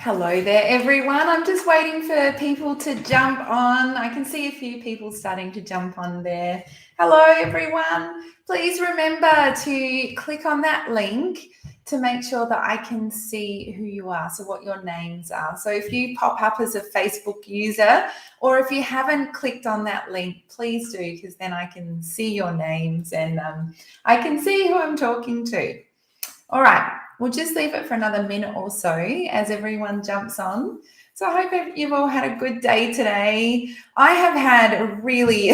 Hello there, everyone. I'm just waiting for people to jump on. I can see a few people starting to jump on there. Hello, everyone. Please remember to click on that link to make sure that I can see who you are, so what your names are. So if you pop up as a Facebook user, or if you haven't clicked on that link, please do, because then I can see your names and I can see who I'm talking to. All right, we'll just leave it for another minute or so as everyone jumps on. So I hope you've all had a good day today. I have had a really,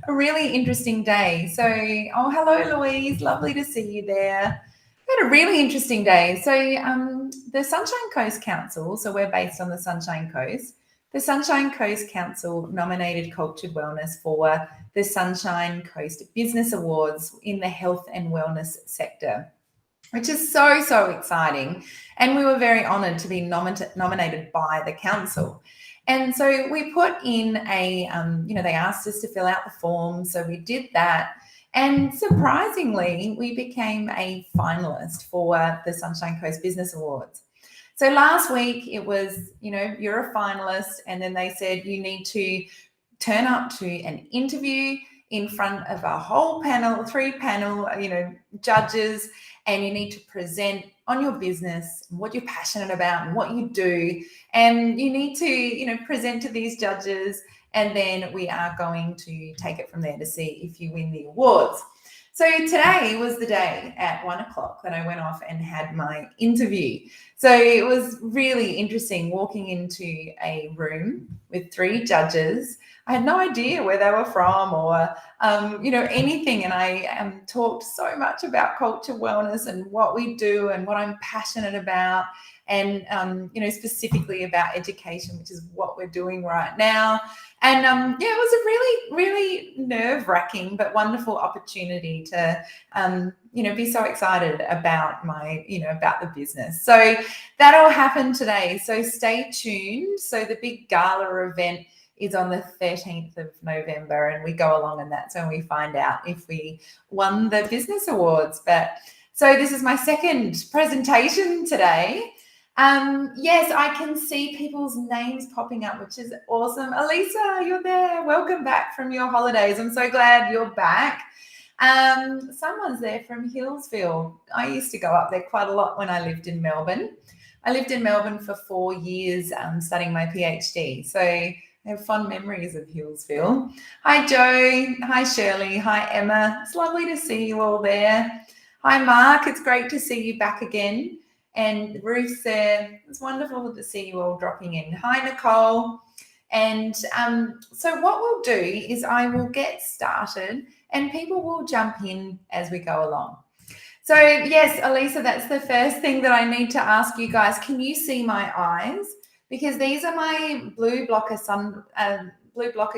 a really interesting day. So, oh, hello, Louise. Lovely to see you there. I had a really interesting day. So the Sunshine Coast Council, so we're based on the Sunshine Coast, the Sunshine Coast Council nominated Cultured Wellness for the Sunshine Coast Business Awards in the health and wellness sector, which is so, so exciting. And we were very honoured to be nominated by the council. And so we put in a, they asked us to fill out the form. So we did that. And surprisingly, we became a finalist for the Sunshine Coast Business Awards. So last week it was, you're a finalist. And then they said you need to turn up to an interview in front of a whole panel, 3 panel, judges, and you need to present on your business, what you're passionate about and what you do. And you need to, present to these judges, and then we are going to take it from there to see if you win the awards. So today was the day at 1:00 that I went off and had my interview. So it was really interesting walking into a room with 3 judges. I had no idea where they were from or, anything. And I talked so much about culture wellness and what we do and what I'm passionate about. And, specifically about education, which is what we're doing right now. And, it was a really, really nerve-wracking but wonderful opportunity to, be so excited about my, about the business. So that all happened today. So stay tuned. So the big gala event is on the 13th of November, and we go along, and that's when we find out if we won the business awards. But so this is my second presentation today. Yes, I can see people's names popping up, which is awesome. Elisa, you're there. Welcome back from your holidays. I'm so glad you're back. Someone's there from Hillsville. I used to go up there quite a lot when I lived in Melbourne. I lived in Melbourne for 4 years studying my PhD. So I have fond memories of Hillsville. Hi, Joe. Hi, Shirley. Hi, Emma. It's lovely to see you all there. Hi, Mark. It's great to see you back again. And Ruth's there. It's wonderful to see you all dropping in. Hi, Nicole. And so what we'll do is I will get started and people will jump in as we go along. So yes, Elisa, that's the first thing that I need to ask you guys. Can you see my eyes? Because these are my blue blocker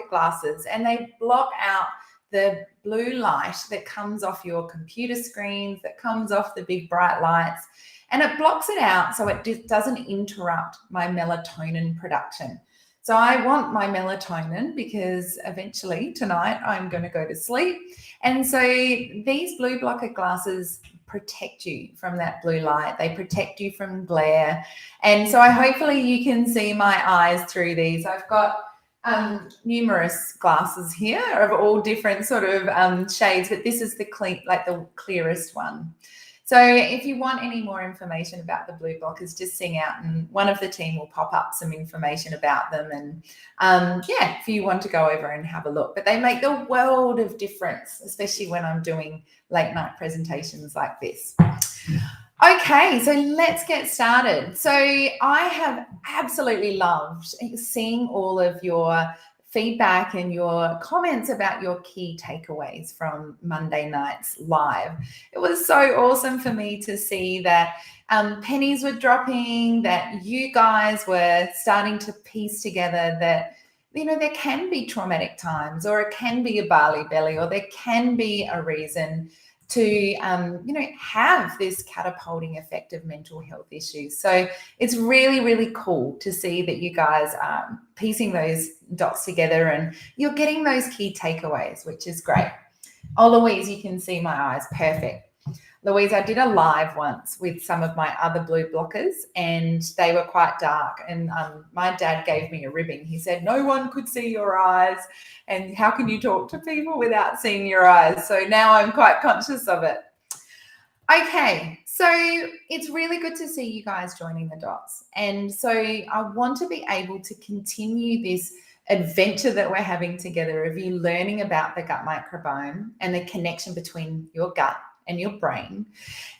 glasses, and they block out the blue light that comes off your computer screens, that comes off the big bright lights, and it blocks it out so it doesn't interrupt my melatonin production. So I want my melatonin because eventually tonight I'm going to go to sleep. And so these blue blocker glasses protect you from that blue light. They protect you from glare. And so hopefully you can see my eyes through these. I've got numerous glasses here of all different sort of shades, but this is the clearest one. So if you want any more information about the blue blockers, just sing out and one of the team will pop up some information about them. And if you want to go over and have a look, but they make the world of difference, especially when I'm doing late night presentations like this. Okay, so let's get started. So I have absolutely loved seeing all of your feedback and your comments about your key takeaways from Monday night's live. It was so awesome for me to see that pennies were dropping, that you guys were starting to piece together that, there can be traumatic times, or it can be a barley belly, or there can be a reason to, have this catapulting effect of mental health issues. So it's really, really cool to see that you guys are piecing those dots together and you're getting those key takeaways, which is great. Oh, Louise, you can see my eyes. Perfect. Louise, I did a live once with some of my other blue blockers, and they were quite dark. And my dad gave me a ribbing. He said, no one could see your eyes. And how can you talk to people without seeing your eyes? So now I'm quite conscious of it. Okay, so it's really good to see you guys joining the dots. And so I want to be able to continue this adventure that we're having together of you learning about the gut microbiome and the connection between your gut and your brain.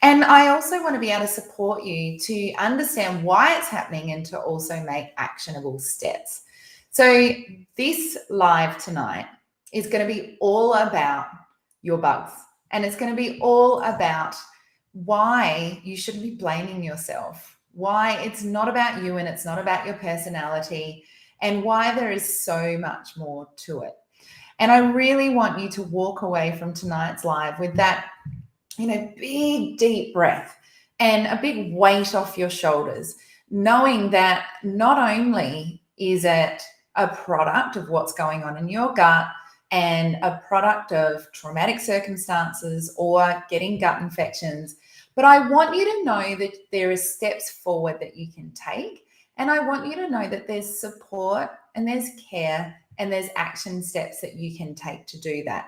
And I also want to be able to support you to understand why it's happening and to also make actionable steps. So this live tonight is going to be all about your bugs, and it's going to be all about why you shouldn't be blaming yourself, why it's not about you and it's not about your personality, and why there is so much more to it. And I really want you to walk away from tonight's live with that, big deep breath and a big weight off your shoulders, knowing that not only is it a product of what's going on in your gut and a product of traumatic circumstances or getting gut infections, but I want you to know that there are steps forward that you can take. And I want you to know that there's support and there's care and there's action steps that you can take to do that.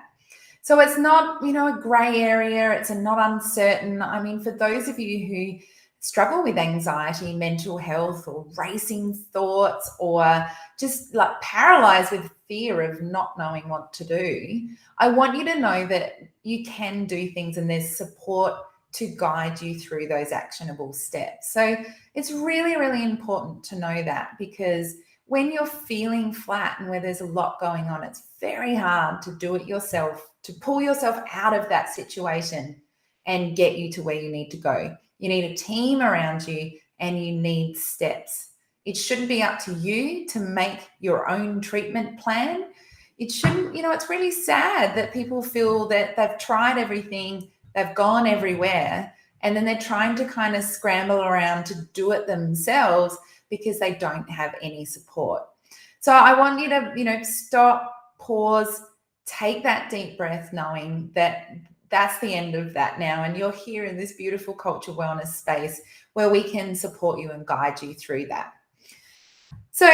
So it's not, a gray area. It's not uncertain. I mean, for those of you who struggle with anxiety, mental health, or racing thoughts, or just like paralyzed with fear of not knowing what to do, I want you to know that you can do things and there's support to guide you through those actionable steps. So it's really, really important to know that, because when you're feeling flat and where there's a lot going on, it's very hard to do it yourself, to pull yourself out of that situation and get you to where you need to go. You need a team around you and you need steps. It shouldn't be up to you to make your own treatment plan. It shouldn't, it's really sad that people feel that they've tried everything, they've gone everywhere, and then they're trying to kind of scramble around to do it themselves because they don't have any support. So I want you to, stop, pause, take that deep breath, knowing that that's the end of that now. And you're here in this beautiful culture wellness space where we can support you and guide you through that. So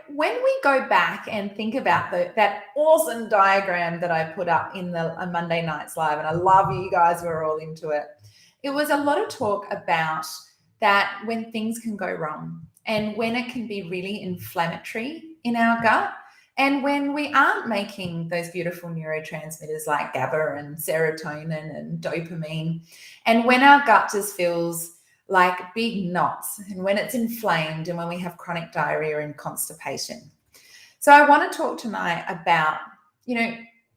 when we go back and think about that awesome diagram that I put up in a Monday night's live, and I love you guys were all into it, it was a lot of talk about that when things can go wrong and when it can be really inflammatory in our gut, and when we aren't making those beautiful neurotransmitters like GABA and serotonin and dopamine, and when our gut just feels like big knots, and when it's inflamed, and when we have chronic diarrhea and constipation. So I want to talk tonight about,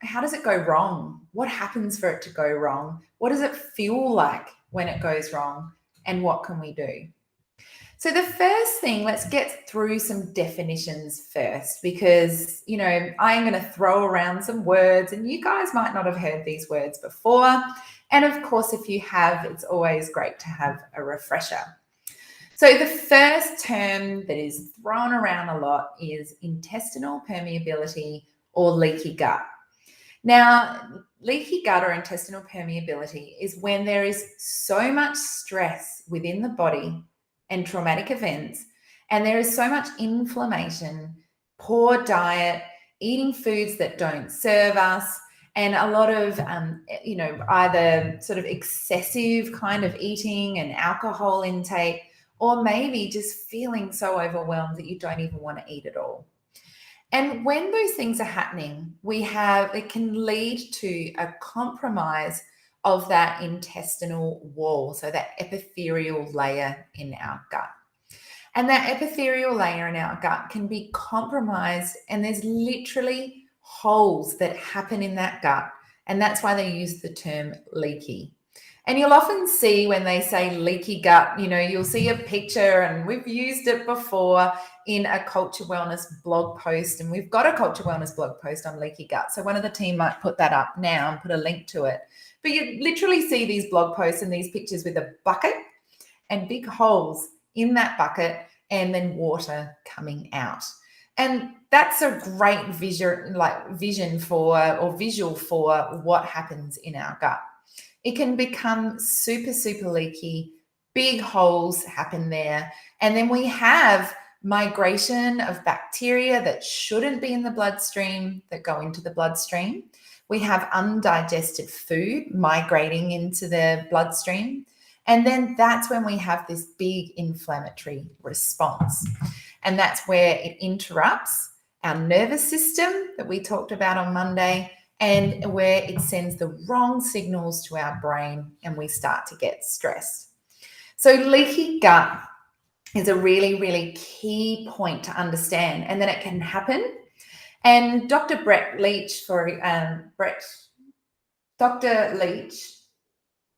how does it go wrong? What happens for it to go wrong? What does it feel like when it goes wrong? And what can we do? So the first thing, let's get through some definitions first, because, I am going to throw around some words and you guys might not have heard these words before. And of course, if you have, it's always great to have a refresher. So the first term that is thrown around a lot is intestinal permeability or leaky gut. Now, leaky gut or intestinal permeability is when there is so much stress within the body and traumatic events, and there is so much inflammation, poor diet, eating foods that don't serve us, and a lot of, either sort of excessive kind of eating and alcohol intake, or maybe just feeling so overwhelmed that you don't even want to eat at all. And when those things are happening, it can lead to a compromise of that intestinal wall, so that epithelial layer in our gut. And that epithelial layer in our gut can be compromised, and there's literally holes that happen in that gut. And that's why they use the term leaky. And you'll often see when they say leaky gut, you'll see a picture, and we've used it before in a Culture Wellness blog post. And we've got a Culture Wellness blog post on leaky gut. So one of the team might put that up now and put a link to it. But you literally see these blog posts and these pictures with a bucket and big holes in that bucket and then water coming out. And that's a great visual for what happens in our gut. it can become super, super leaky. Big holes happen there. And then we have migration of bacteria that shouldn't be in the bloodstream that go into the bloodstream. We have undigested food migrating into the bloodstream. And then that's when we have this big inflammatory response. And that's where it interrupts our nervous system that we talked about on Monday, and where it sends the wrong signals to our brain and we start to get stressed. So leaky gut is a really, really key point to understand, and then it can happen. And Dr. Brett Leach, Dr. Leach,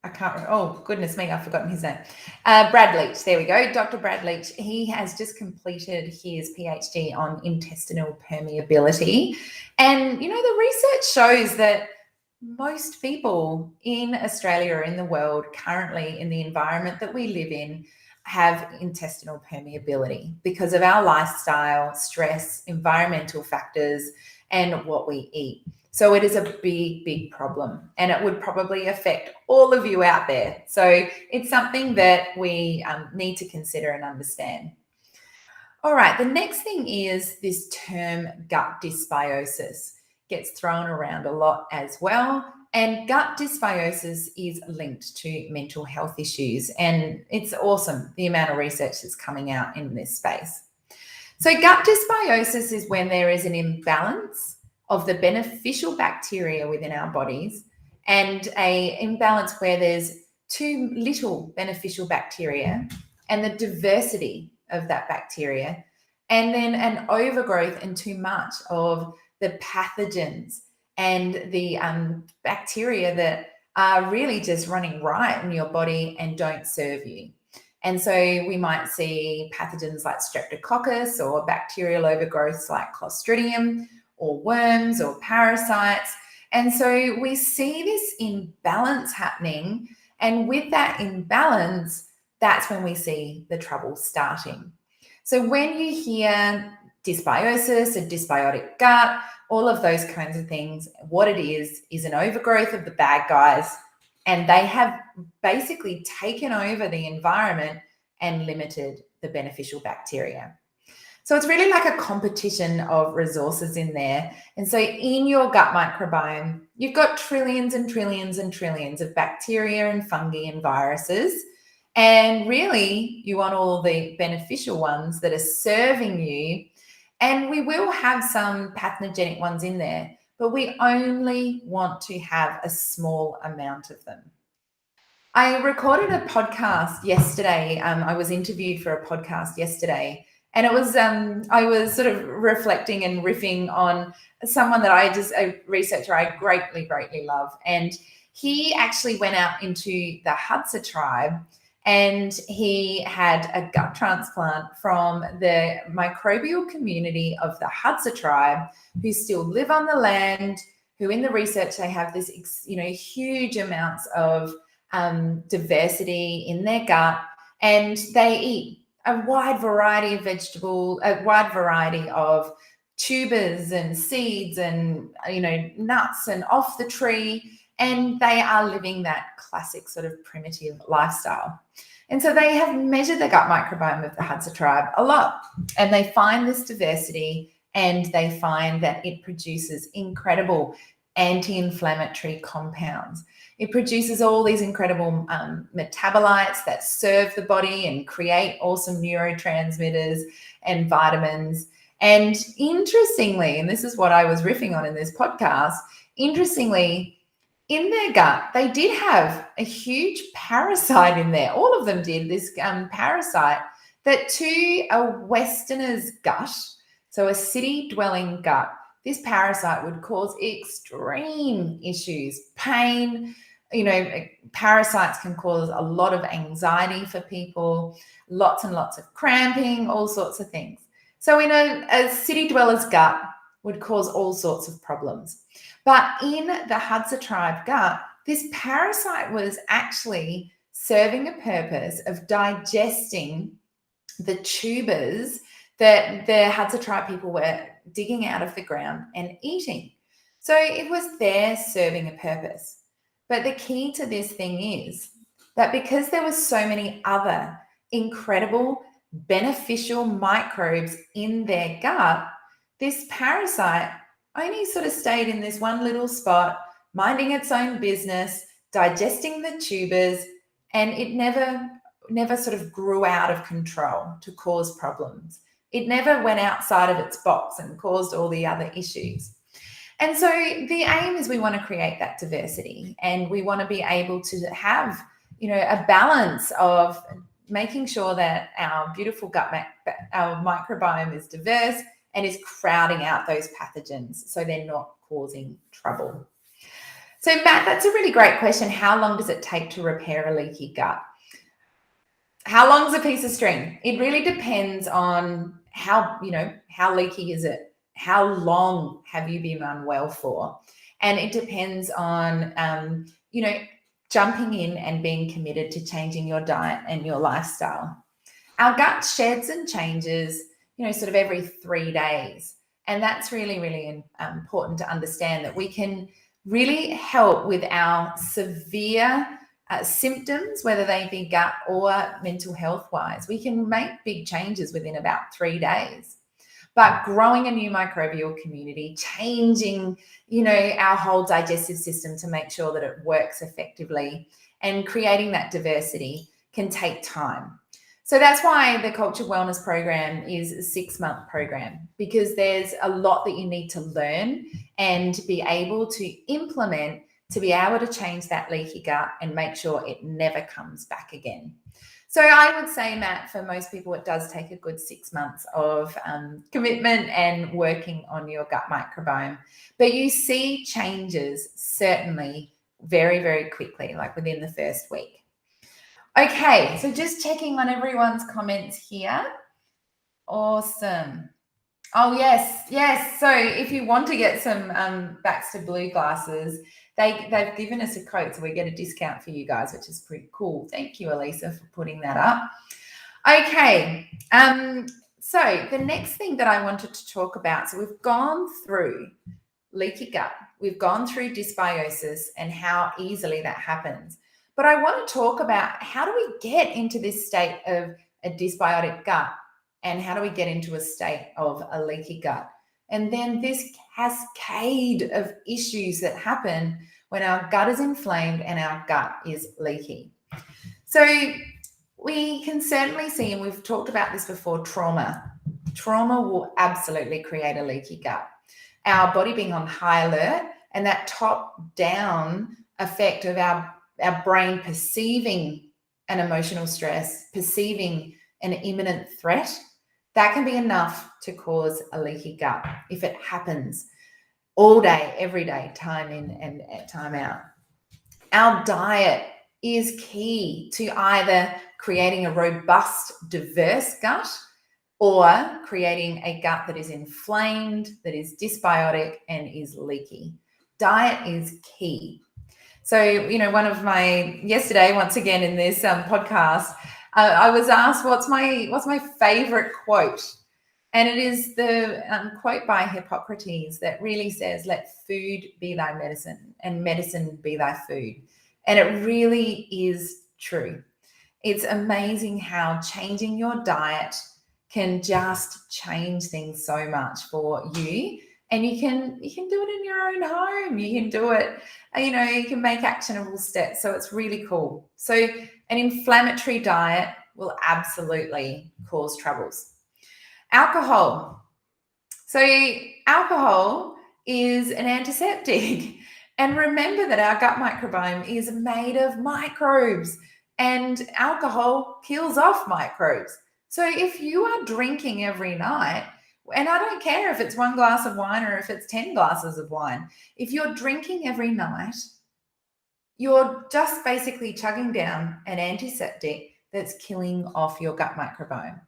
I can't remember. Oh, goodness me, I've forgotten his name. Brad Leach, there we go. Dr. Brad Leach, he has just completed his PhD on intestinal permeability. And, you know, the research shows that most people in Australia or in the world currently in the environment that we live in have intestinal permeability because of our lifestyle, stress, environmental factors, and what we eat. So it is a big, big problem, and it would probably affect all of you out there. So it's something that we need to consider and understand. All right, the next thing is this term gut dysbiosis. Gets thrown around a lot as well. And gut dysbiosis is linked to mental health issues. And it's awesome, the amount of research that's coming out in this space. So gut dysbiosis is when there is an imbalance of the beneficial bacteria within our bodies and an imbalance where there's too little beneficial bacteria and the diversity of that bacteria, and then an overgrowth and too much of the pathogens and the bacteria that are really just running riot in your body and don't serve you. And so we might see pathogens like Streptococcus or bacterial overgrowths like Clostridium or worms or parasites. And so we see this imbalance happening. And with that imbalance, that's when we see the trouble starting. So when you hear dysbiosis, a dysbiotic gut, all of those kinds of things, what it is an overgrowth of the bad guys, and they have basically taken over the environment and limited the beneficial bacteria. So it's really like a competition of resources in there. And so in your gut microbiome, you've got trillions and trillions and trillions of bacteria and fungi and viruses. And really, you want all the beneficial ones that are serving you. And we will have some pathogenic ones in there, but we only want to have a small amount of them. I recorded a podcast yesterday. I was interviewed for a podcast yesterday, and it was I was sort of reflecting and riffing on someone that a researcher I greatly, greatly love. And he actually went out into the Hadza tribe, and he had a gut transplant from the microbial community of the Hadza tribe, who still live on the land, who in the research, they have this, huge amounts of diversity in their gut, and they eat a wide variety of vegetables, a wide variety of tubers and seeds and, nuts and off the tree. And they are living that classic sort of primitive lifestyle. And so they have measured the gut microbiome of the Hadza tribe a lot, and they find this diversity, and they find that it produces incredible anti-inflammatory compounds. It produces all these incredible metabolites that serve the body and create awesome neurotransmitters and vitamins. And interestingly, and this is what I was riffing on in this podcast, interestingly, in their gut, they did have a huge parasite in there. All of them did, this parasite that to a Westerner's gut, so a city-dwelling gut, this parasite would cause extreme issues, pain. Parasites can cause a lot of anxiety for people, lots and lots of cramping, all sorts of things. So a city dweller's gut would cause all sorts of problems. But in the Hadza tribe gut, this parasite was actually serving a purpose of digesting the tubers that the Hadza tribe people were digging out of the ground and eating. So it was there serving a purpose. But the key to this thing is that because there were so many other incredible beneficial microbes in their gut, this parasite only sort of stayed in this one little spot, minding its own business, digesting the tubers, and it never sort of grew out of control to cause problems. It never went outside of its box and caused all the other issues. And so the aim is we want to create that diversity, and we want to be able to have, a balance of making sure that our beautiful gut, our microbiome is diverse and is crowding out those pathogens so they're not causing trouble. So Matt, that's a really great question. How long does it take to repair a leaky gut? How long is a piece of string? It really depends on how leaky is it? How long have you been unwell for? And it depends on, jumping in and being committed to changing your diet and your lifestyle. Our gut sheds and changes, sort of every 3 days. And that's really, really important to understand, that we can really help with our severe symptoms, whether they be gut or mental health wise. We can make big changes within about 3 days. But growing a new microbial community, changing, our whole digestive system to make sure that it works effectively, and creating that diversity can take time. So that's why the Cultured Wellness Program is a 6-month program, because there's a lot that you need to learn and be able to implement to be able to change that leaky gut and make sure it never comes back again. So I would say, Matt, for most people, it does take a good 6 months of commitment and working on your gut microbiome. But you see changes certainly very, very quickly, like within the first week. Okay, so just checking on everyone's comments here. Awesome. Oh, yes. So if you want to get some Baxter Blue glasses, they've given us a code, so we get a discount for you guys, which is pretty cool. Thank you, Elisa, for putting that up. Okay, so the next thing that I wanted to talk about, so we've gone through leaky gut, we've gone through dysbiosis and how easily that happens. But I want to talk about, how do we get into this state of a dysbiotic gut, and how do we get into a state of a leaky gut? And then this cascade of issues that happen when our gut is inflamed and our gut is leaky. So we can certainly see, and we've talked about this before, trauma. Trauma will absolutely create a leaky gut. Our body being on high alert, and that top-down effect of our brain perceiving an emotional stress, perceiving an imminent threat, that can be enough to cause a leaky gut if it happens all day, every day, time in and time out. Our diet is key to either creating a robust, diverse gut, or creating a gut that is inflamed, that is dysbiotic, and is leaky. Diet is key. So, one of yesterday, once again in this podcast, I was asked, what's my favorite quote? And it is the quote by Hippocrates that really says, let food be thy medicine and medicine be thy food. And it really is true. It's amazing how changing your diet can just change things so much for you. And you can do it in your own home. You can do it, you can make actionable steps. So it's really cool. So an inflammatory diet will absolutely cause troubles. Alcohol. So alcohol is an antiseptic. And remember that our gut microbiome is made of microbes, and alcohol kills off microbes. So if you are drinking every night, and I don't care if it's 1 glass of wine or if it's 10 glasses of wine, if you're drinking every night, you're just basically chugging down an antiseptic that's killing off your gut microbiome.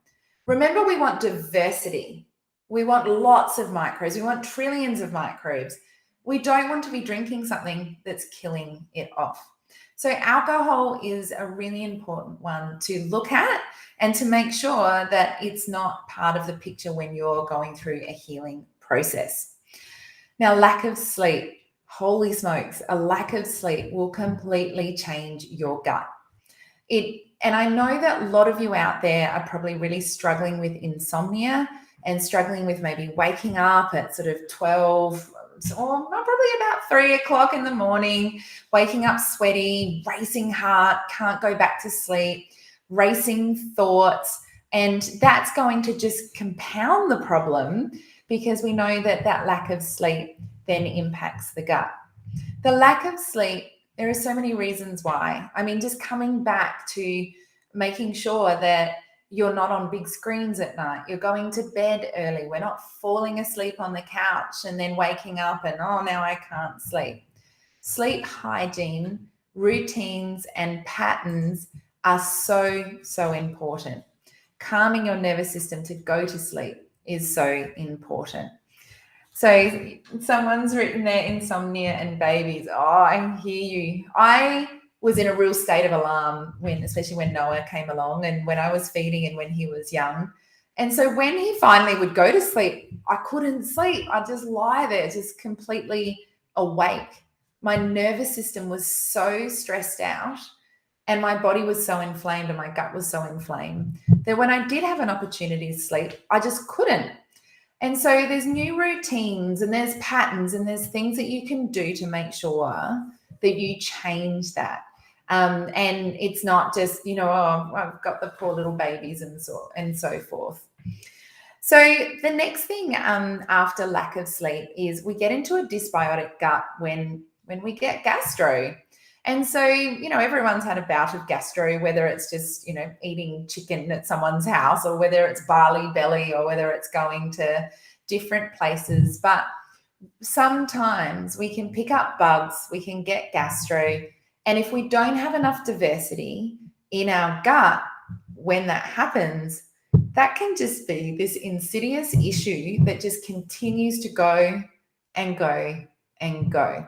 Remember, we want diversity. We want lots of microbes. We want trillions of microbes. We don't want to be drinking something that's killing it off. So alcohol is a really important one to look at and to make sure that it's not part of the picture when you're going through a healing process. Now, lack of sleep. holy smokes, a lack of sleep will completely change your gut. And I know that a lot of you out there are probably really struggling with insomnia and struggling with maybe waking up at sort of 12 or probably about 3 o'clock in the morning, waking up sweaty, racing heart, can't go back to sleep, racing thoughts. And that's going to just compound the problem, because we know that that lack of sleep then impacts the gut. The lack of sleep, there are so many reasons why. I mean, just coming back to making sure that you're not on big screens at night, you're going to bed early, we're not falling asleep on the couch and then waking up and, oh, now I can't sleep. Sleep hygiene, routines, and patterns are so important. Calming your nervous system to go to sleep is so important. So someone's written there, insomnia and babies. Oh, I hear you. I was in a real state of alarm especially when Noah came along and when I was feeding and when he was young. And so when he finally would go to sleep, I couldn't sleep. I'd just lie there, just completely awake. My nervous system was so stressed out and my body was so inflamed and my gut was so inflamed that when I did have an opportunity to sleep, I just couldn't. And so there's new routines and there's patterns and there's things that you can do to make sure that you change that. And it's not just, oh, I've got the poor little babies and so forth. So the next thing after lack of sleep is we get into a dysbiotic gut when we get gastro. And so, everyone's had a bout of gastro, whether it's just, eating chicken at someone's house or whether it's barley belly or whether it's going to different places. But sometimes we can pick up bugs, we can get gastro. And if we don't have enough diversity in our gut, when that happens, that can just be this insidious issue that just continues to go and go and go.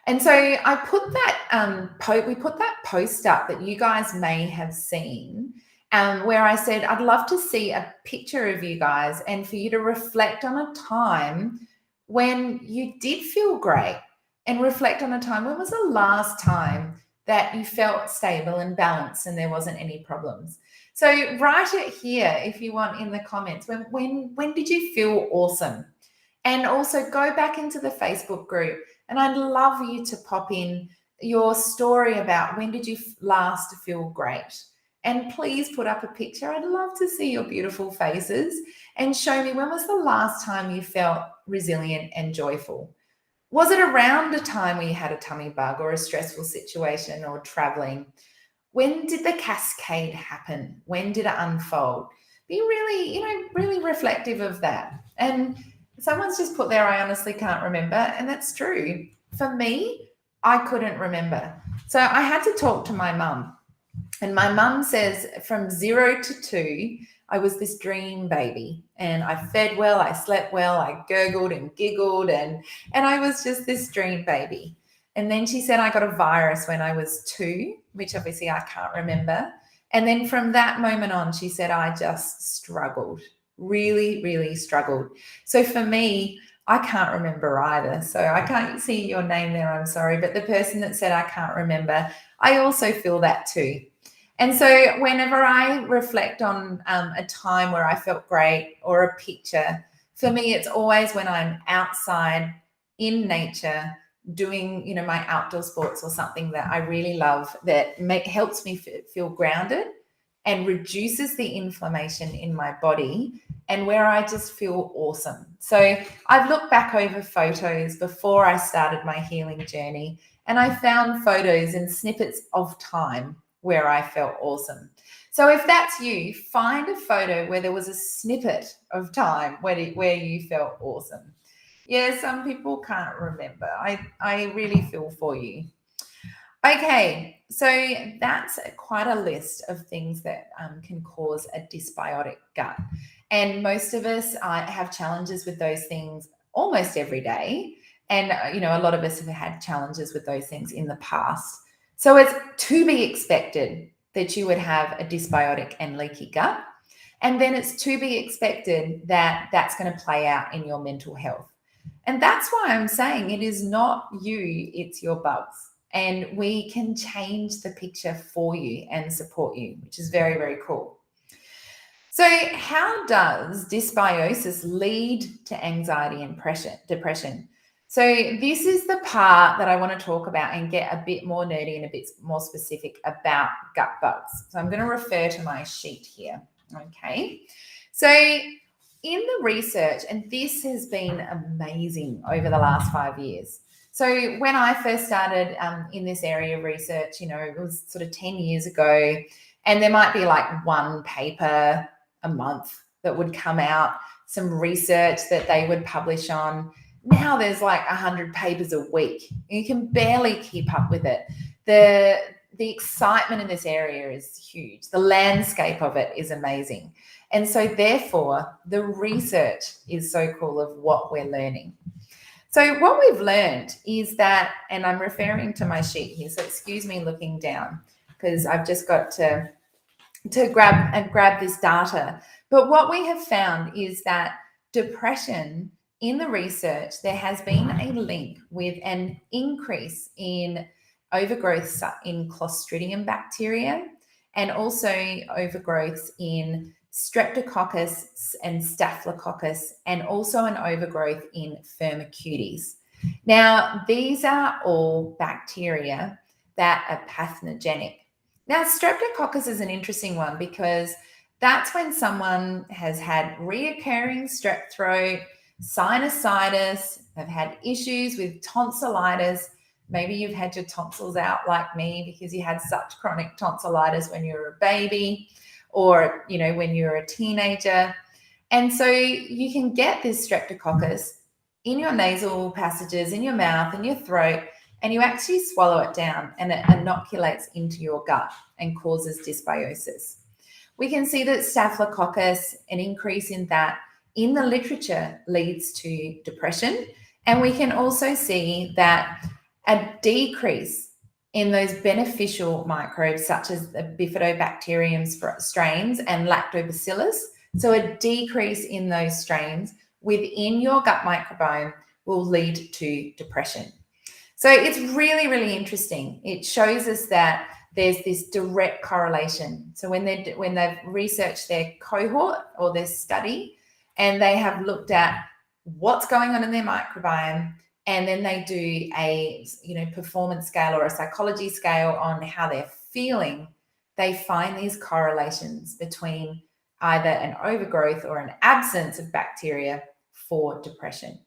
And so I put that, we put that post up that you guys may have seen, where I said, I'd love to see a picture of you guys and for you to reflect on a time when you did feel great, and reflect on a time, when was the last time that you felt stable and balanced and there wasn't any problems? So write it here if you want in the comments. When did you feel awesome? And also go back into the Facebook group. And I'd love you to pop in your story about when did you last feel great. And please put up a picture. I'd love to see your beautiful faces and show me, when was the last time you felt resilient and joyful? Was it around a time where you had a tummy bug or a stressful situation or traveling? When did the cascade happen? When did it unfold? Be really, really reflective of that. And someone's just put there, I honestly can't remember. And that's true. For me, I couldn't remember. So I had to talk to my mum. And my mum says from 0 to 2, I was this dream baby. And I fed well, I slept well, I gurgled and giggled, and I was just this dream baby. And then she said I got a virus when I was 2, which obviously I can't remember. And then from that moment on, she said I just struggled. Really, really struggled. So for me, I can't remember either. So I can't see your name there, I'm sorry. But the person that said I can't remember, I also feel that too. And so whenever I reflect on a time where I felt great or a picture, for me, it's always when I'm outside in nature doing, my outdoor sports or something that I really love that helps me feel grounded and reduces the inflammation in my body, and where I just feel awesome. So I've looked back over photos before I started my healing journey, and I found photos and snippets of time where I felt awesome. So if that's you, find a photo where there was a snippet of time where you felt awesome. Yeah, some people can't remember. I really feel for you. Okay, so that's quite a list of things that can cause a dysbiotic gut. And most of us have challenges with those things almost every day. And, a lot of us have had challenges with those things in the past. So it's to be expected that you would have a dysbiotic and leaky gut. And then it's to be expected that that's going to play out in your mental health. And that's why I'm saying it is not you, it's your bugs. And we can change the picture for you and support you, which is very, very cool. So how does dysbiosis lead to anxiety and depression? So this is the part that I want to talk about and get a bit more nerdy and a bit more specific about gut bugs. So I'm going to refer to my sheet here. Okay. So in the research, and this has been amazing over the last 5 years. So when I first started in this area of research, it was sort of 10 years ago, and there might be like one paper a month that would come out, some research that they would publish on. Now there's like 100 papers a week. You can barely keep up with it. The excitement in this area is huge. The landscape of it is amazing. And so therefore, the research is so cool of what we're learning. So what we've learned is that, and I'm referring to my sheet here, so excuse me looking down because I've just got to grab this data. But what we have found is that depression, in the research, there has been a link with an increase in overgrowth in Clostridium bacteria and also overgrowths in Streptococcus and Staphylococcus, and also an overgrowth in Firmicutes. Now, these are all bacteria that are pathogenic. Now, Streptococcus is an interesting one because that's when someone has had reoccurring strep throat, sinusitis, have had issues with tonsillitis. Maybe you've had your tonsils out like me because you had such chronic tonsillitis when you were a baby or, when you were a teenager. And so you can get this Streptococcus in your nasal passages, in your mouth, in your throat, and you actually swallow it down and it inoculates into your gut and causes dysbiosis. We can see that Staphylococcus, an increase in that in the literature, leads to depression. And we can also see that a decrease in those beneficial microbes such as the bifidobacterium strains and lactobacillus. So a decrease in those strains within your gut microbiome will lead to depression. So it's really, really interesting. It shows us that there's this direct correlation. So when they've researched their cohort or their study, and they have looked at what's going on in their microbiome, and then they do a performance scale or a psychology scale on how they're feeling, they find these correlations between either an overgrowth or an absence of bacteria for depression.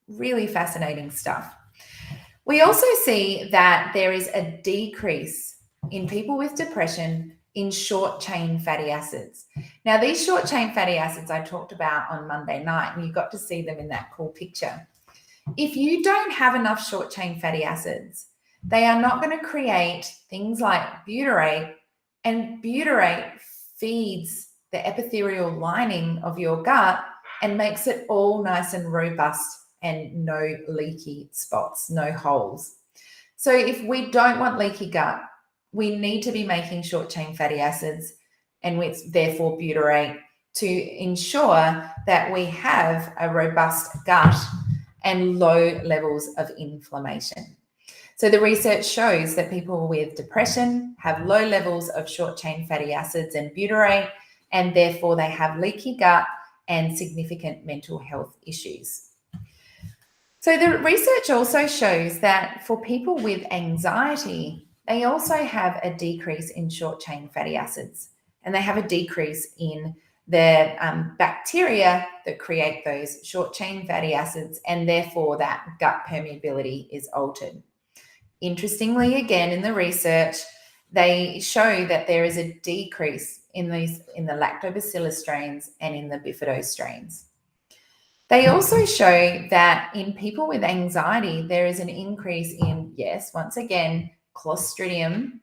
Really fascinating stuff. We also see that there is a decrease in people with depression in short-chain fatty acids. Now, these short-chain fatty acids I talked about on Monday night, and you got to see them in that cool picture. If you don't have enough short-chain fatty acids, they are not going to create things like butyrate, and butyrate feeds the epithelial lining of your gut and makes it all nice and robust and no leaky spots, no holes. So if we don't want leaky gut, we need to be making short-chain fatty acids and therefore butyrate to ensure that we have a robust gut and low levels of inflammation. So the research shows that people with depression have low levels of short-chain fatty acids and butyrate, and therefore they have leaky gut and significant mental health issues. So the research also shows that for people with anxiety, they also have a decrease in short-chain fatty acids, and they have a decrease in the bacteria that create those short-chain fatty acids, and therefore that gut permeability is altered. Interestingly, again, in the research, they show that there is a decrease in the lactobacillus strains and in the bifido strains. They also show that in people with anxiety, there is an increase in, yes, once again, Clostridium,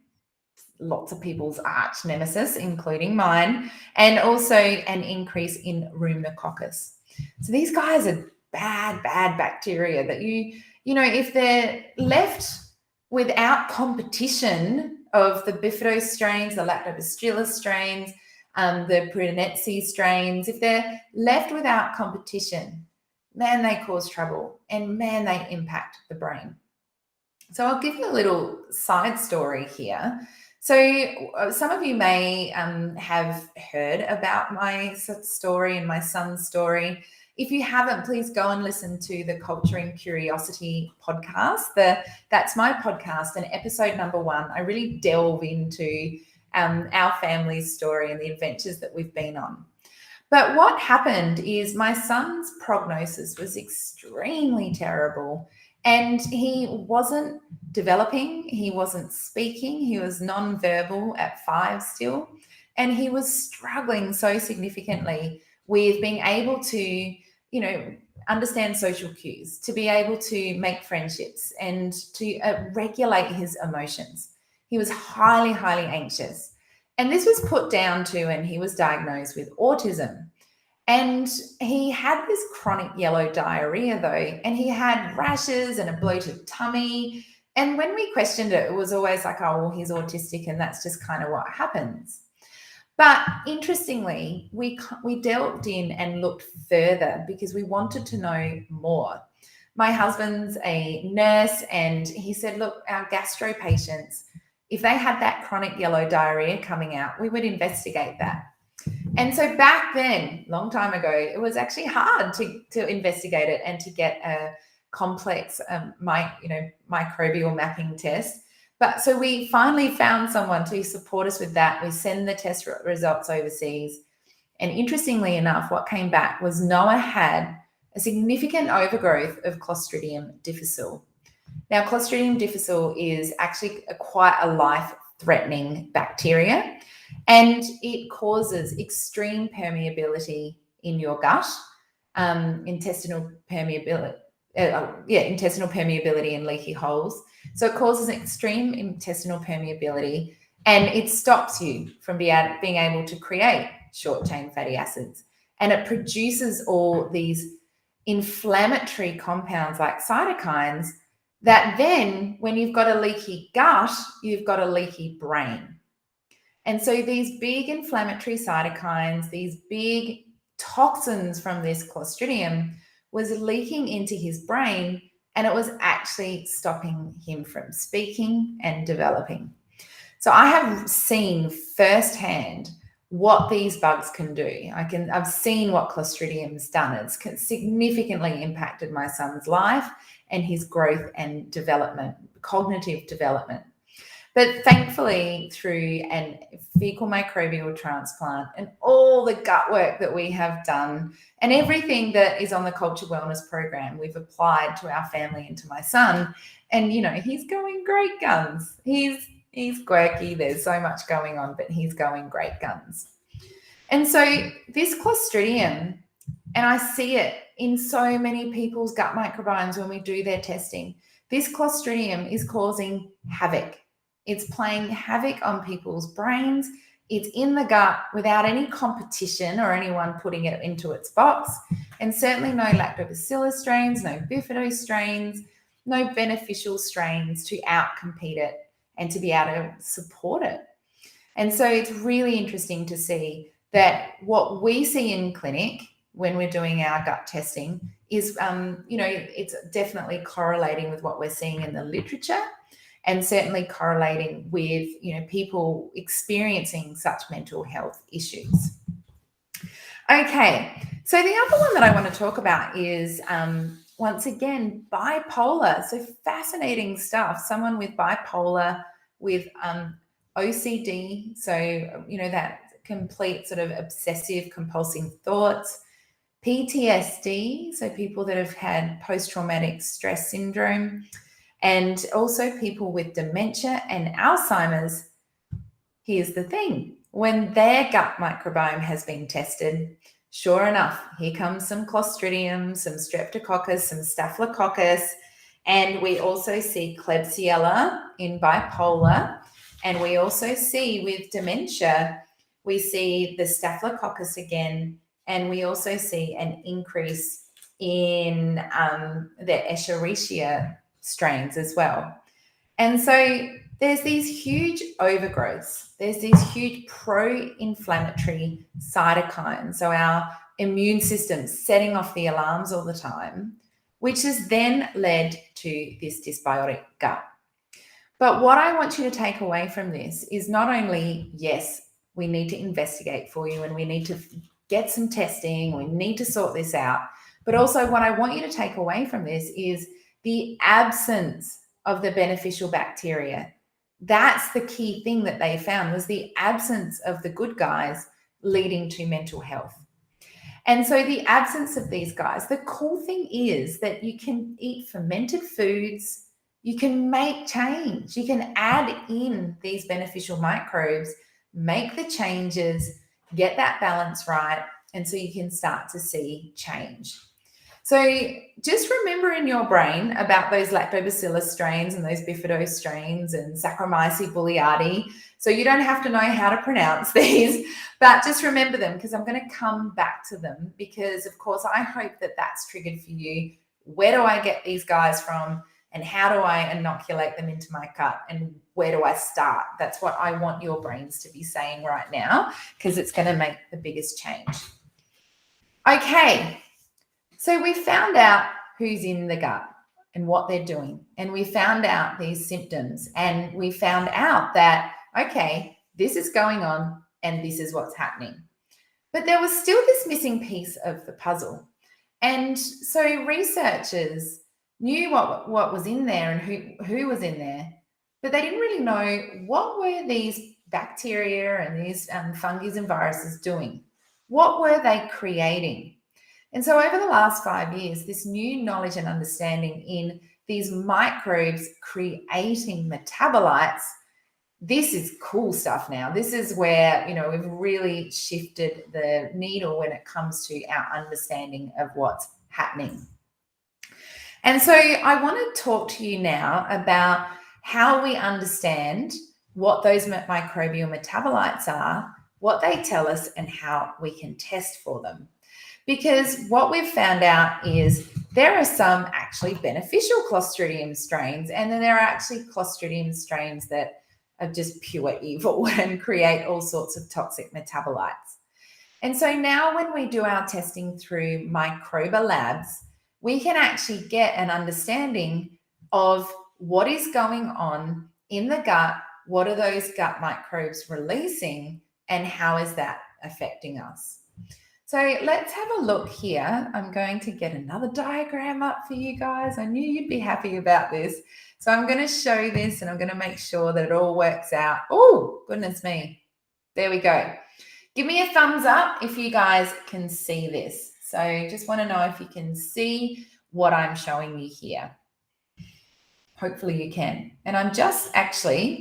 lots of people's arch nemesis, including mine, and also an increase in Rhamnococcus. So these guys are bad bacteria that if they're left without competition of the bifido strains, the lactobacillus strains, the Prunetzi strains, if they're left without competition, man, they cause trouble, and man, they impact the brain. So I'll give you a little side story here. So some of you may have heard about my story and my son's story. If you haven't, please go and listen to the Culture and Curiosity podcast. That's my podcast, and episode number 1, I really delve into our family's story and the adventures that we've been on. But what happened is my son's prognosis was extremely terrible, and he wasn't developing, he wasn't speaking, he was non-verbal at 5 still, and he was struggling so significantly with being able to, understand social cues, to be able to make friendships, and to regulate his emotions. He was highly, highly anxious. And this was put down to, and he was diagnosed with autism. And he had this chronic yellow diarrhea, though, and he had rashes and a bloated tummy. And when we questioned it, it was always like, oh, well, he's autistic, and that's just kind of what happens. But interestingly, we delved in and looked further because we wanted to know more. My husband's a nurse, and he said, look, our gastro patients, if they had that chronic yellow diarrhea coming out, we would investigate that. And so back then, long time ago, it was actually hard to investigate it and to get a complex microbial mapping test. But so we finally found someone to support us with that. We send the test results overseas. And interestingly enough, what came back was Noah had a significant overgrowth of Clostridium Difficile. Now, Clostridium Difficile is actually quite a life-threatening bacteria, and it causes extreme permeability in your gut, intestinal permeability and leaky holes. So it causes extreme intestinal permeability, and it stops you from being able to create short-chain fatty acids. And it produces all these inflammatory compounds like cytokines that then, when you've got a leaky gut, you've got a leaky brain. And so these big inflammatory cytokines, these big toxins from this Clostridium was leaking into his brain, and it was actually stopping him from speaking and developing. So I have seen firsthand what these bugs can do. I've seen what Clostridium's done. It's significantly impacted my son's life and his growth and development, cognitive development. But thankfully, through a fecal microbial transplant and all the gut work that we have done and everything that is on the Culture Wellness program, we've applied to our family and to my son. And, he's going great guns. He's quirky. There's so much going on, but he's going great guns. And so this Clostridium, and I see it in so many people's gut microbiomes when we do their testing, this Clostridium is causing havoc. It's playing havoc on people's brains. It's in the gut without any competition or anyone putting it into its box. And certainly no Lactobacillus strains, no Bifido strains, no beneficial strains to outcompete it and to be able to support it. And so it's really interesting to see that what we see in clinic when we're doing our gut testing is, it's definitely correlating with what we're seeing in the literature, and certainly correlating with, people experiencing such mental health issues. Okay, so the other one that I want to talk about is, once again, bipolar. So fascinating stuff. Someone with bipolar, with OCD, so, that complete sort of obsessive compulsive thoughts, PTSD, so people that have had post-traumatic stress syndrome, and also people with dementia and Alzheimer's. Here's the thing. When their gut microbiome has been tested, sure enough, here comes some Clostridium, some Streptococcus, some Staphylococcus, and we also see Klebsiella in bipolar, and we also see with dementia, we see the Staphylococcus again, and we also see an increase in the Escherichia strains as well. And so there's these huge overgrowths. There's these huge pro-inflammatory cytokines. So our immune system setting off the alarms all the time, which has then led to this dysbiotic gut. But what I want you to take away from this is not only, yes, we need to investigate for you and we need to get some testing, we need to sort this out, but also what I want you to take away from this is the absence of the beneficial bacteria. That's the key thing that they found, was the absence of the good guys leading to mental health. And so the absence of these guys, the cool thing is that you can eat fermented foods, you can make change, you can add in these beneficial microbes, make the changes, get that balance right, and so you can start to see change. So just remember in your brain about those Lactobacillus strains and those Bifido strains and Saccharomyces boulardii. So you don't have to know how to pronounce these, but just remember them, because I'm going to come back to them, because of course I hope that that's triggered for you. Where do I get these guys from? And how do I inoculate them into my gut? And where do I start? That's what I want your brains to be saying right now, because it's going to make the biggest change. Okay, so we found out who's in the gut and what they're doing. And we found out these symptoms. And we found out that, okay, this is going on and this is what's happening. But there was still this missing piece of the puzzle. And so researchers knew what was in there and who was in there, but they didn't really know what were these bacteria and these fungi and viruses doing. What were they creating? And so over the last 5 years, this new knowledge and understanding in these microbes creating metabolites, this is cool stuff now. This is where, we've really shifted the needle when it comes to our understanding of what's happening. And so I want to talk to you now about how we understand what those microbial metabolites are, what they tell us, and how we can test for them. Because what we've found out is there are some actually beneficial Clostridium strains, and then there are actually Clostridium strains that are just pure evil and create all sorts of toxic metabolites. And so now when we do our testing through microba labs, we can actually get an understanding of what is going on in the gut, what are those gut microbes releasing, and how is that affecting us. So let's have a look here. I'm going to get another diagram up for you guys. I knew you'd be happy about this. So I'm going to show this and I'm going to make sure that it all works out. Oh, goodness me. There we go. Give me a thumbs up if you guys can see this. So just want to know if you can see what I'm showing you here. Hopefully you can. And I'm just I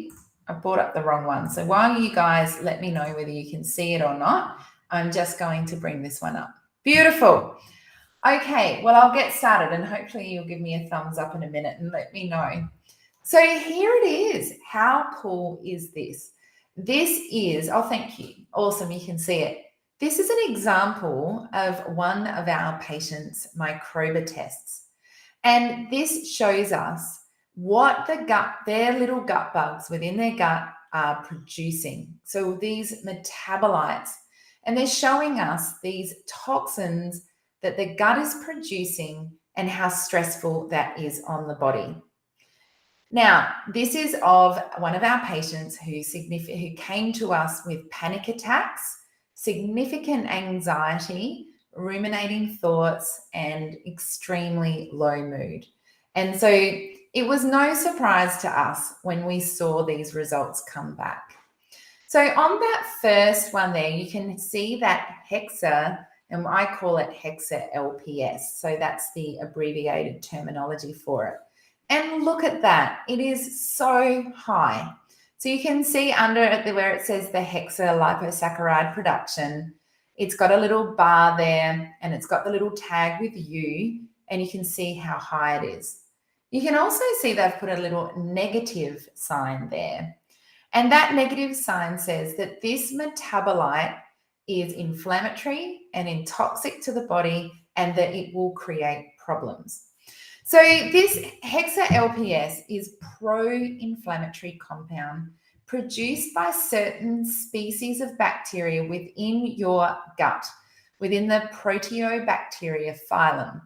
brought up the wrong one. So while you guys let me know whether you can see it or not, I'm just going to bring this one up. Beautiful. Okay, well, I'll get started and hopefully you'll give me a thumbs up in a minute and let me know. So here it is. How cool is this? This is, oh, thank you. Awesome, you can see it. This is an example of one of our patients' Microbi Tests. And this shows us what the gut, their little gut bugs within their gut are producing. So these metabolites, and they're showing us these toxins that the gut is producing and how stressful that is on the body. Now, this is of one of our patients who came to us with panic attacks, significant anxiety, ruminating thoughts, and extremely low mood. And so it was no surprise to us when we saw these results come back. So on that first one there, you can see that hexa, and I call it hexa LPS. So that's the abbreviated terminology for it. And look at that. It is so high. So you can see under it where it says the hexa liposaccharide production, it's got a little bar there and it's got the little tag with U, and you can see how high it is. You can also see they've put a little negative sign there. And that negative sign says that this metabolite is inflammatory and toxic to the body and that it will create problems. So this hexa-LPS is pro-inflammatory compound produced by certain species of bacteria within your gut, within the Proteobacteria phylum.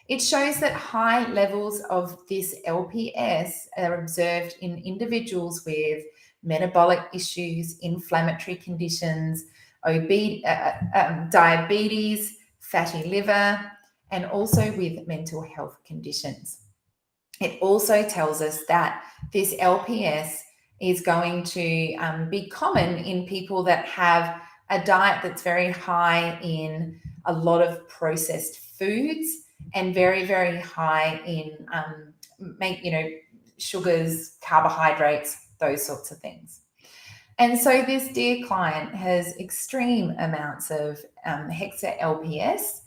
It shows that high levels of this LPS are observed in individuals with metabolic issues, inflammatory conditions, diabetes, fatty liver, and also with mental health conditions. It also tells us that this LPS is going to be common in people that have a diet that's very high in a lot of processed foods and very, very high in sugars, carbohydrates, those sorts of things. And so this dear client has extreme amounts of hexa-LPS,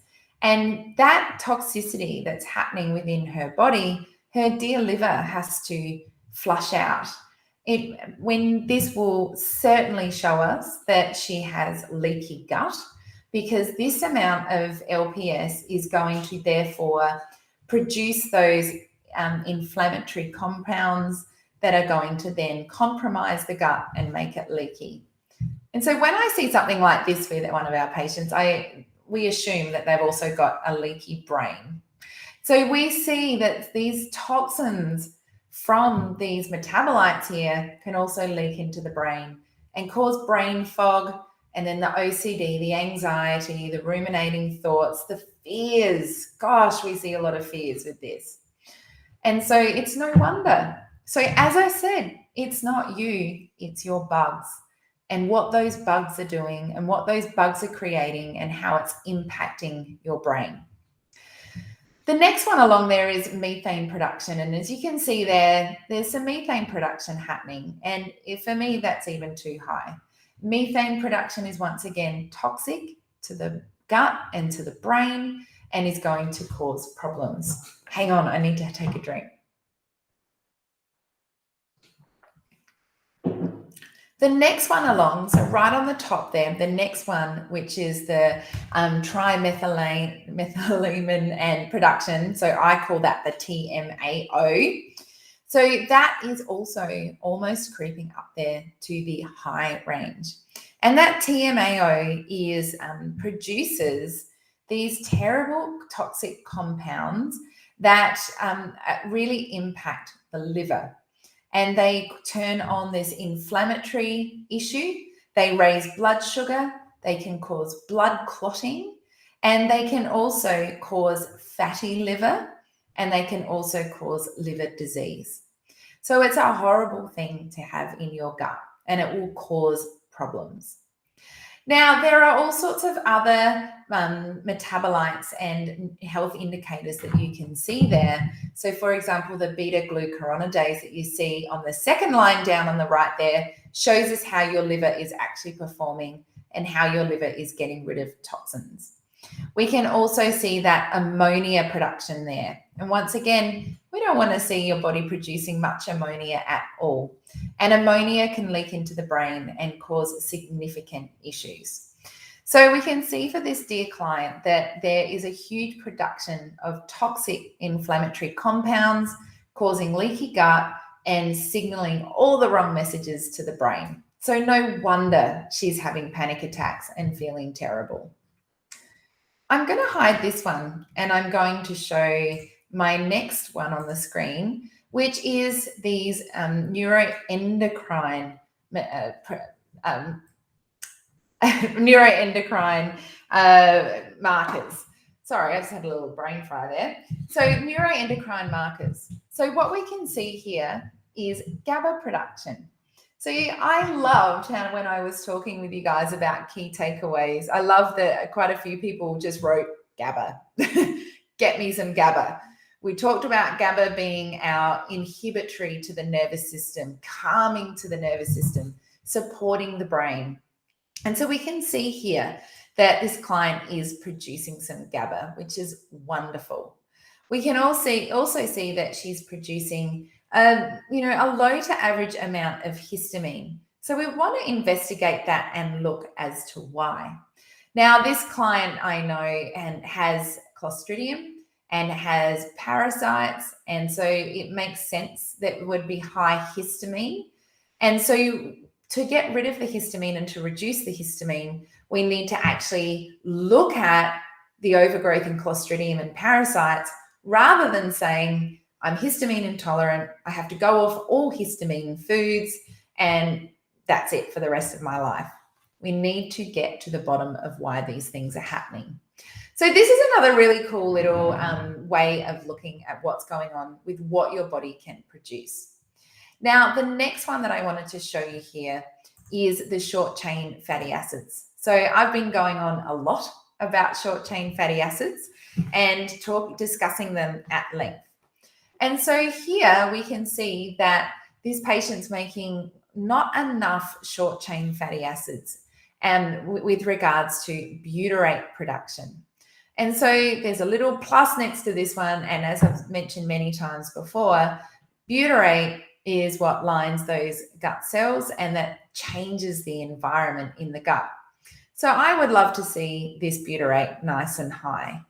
and that toxicity that's happening within her body, her dear liver has to flush out. When this will certainly show us that she has leaky gut, because this amount of LPS is going to therefore produce those inflammatory compounds that are going to then compromise the gut and make it leaky. And so when I see something like this with one of our patients, we assume that they've also got a leaky brain. So we see that these toxins from these metabolites here can also leak into the brain and cause brain fog, and then the OCD, the anxiety, the ruminating thoughts, the fears. Gosh, we see a lot of fears with this. And so it's no wonder. So as I said, it's not you, it's your bugs and what those bugs are doing and what those bugs are creating and how it's impacting your brain. The next one along there is methane production. And as you can see there's some methane production happening. And for me, that's even too high. Methane production is once again toxic to the gut and to the brain and is going to cause problems. Hang on, I need to take a drink. The next one along, so right on the top there, the next one, which is the trimethylamine and production. So I call that the TMAO. So that is also almost creeping up there to the high range. And that TMAO is produces these terrible toxic compounds that really impact the liver. And they turn on this inflammatory issue. They raise blood sugar. They can cause blood clotting. And they can also cause fatty liver. And they can also cause liver disease. So it's a horrible thing to have in your gut, and it will cause problems. Now, there are all sorts of other metabolites and health indicators that you can see there. So, for example, the beta-glucuronidase that you see on the second line down on the right there shows us how your liver is actually performing and how your liver is getting rid of toxins. We can also see that ammonia production there. And once again, we don't want to see your body producing much ammonia at all. And ammonia can leak into the brain and cause significant issues. So we can see for this dear client that there is a huge production of toxic inflammatory compounds causing leaky gut and signaling all the wrong messages to the brain. So no wonder she's having panic attacks and feeling terrible. I'm going to hide this one and I'm going to show my next one on the screen, which is these neuroendocrine markers. Sorry, I just had a little brain fry there. So neuroendocrine markers. So what we can see here is GABA production. So I loved how when I was talking with you guys about key takeaways, I love that quite a few people just wrote GABA. Get me some GABA. We talked about GABA being our inhibitory to the nervous system, calming to the nervous system, supporting the brain. And so we can see here that this client is producing some GABA, which is wonderful. We can also see that she's producing a low to average amount of histamine. So we want to investigate that and look as to why. Now, this client I know and has Clostridium and has parasites. And so it makes sense that it would be high histamine. And so to get rid of the histamine and to reduce the histamine, we need to actually look at the overgrowth in Clostridium and parasites rather than saying, I'm histamine intolerant, I have to go off all histamine foods, and that's it for the rest of my life. We need to get to the bottom of why these things are happening. So this is another really cool little way of looking at what's going on with what your body can produce. Now, the next one that I wanted to show you here is the short chain fatty acids. So I've been going on a lot about short chain fatty acids and discussing them at length. And so here we can see that this patient's making not enough short chain fatty acids with regards to butyrate production. And so there's a little plus next to this one. And as I've mentioned many times before, butyrate is what lines those gut cells and that changes the environment in the gut. So I would love to see this butyrate nice and high.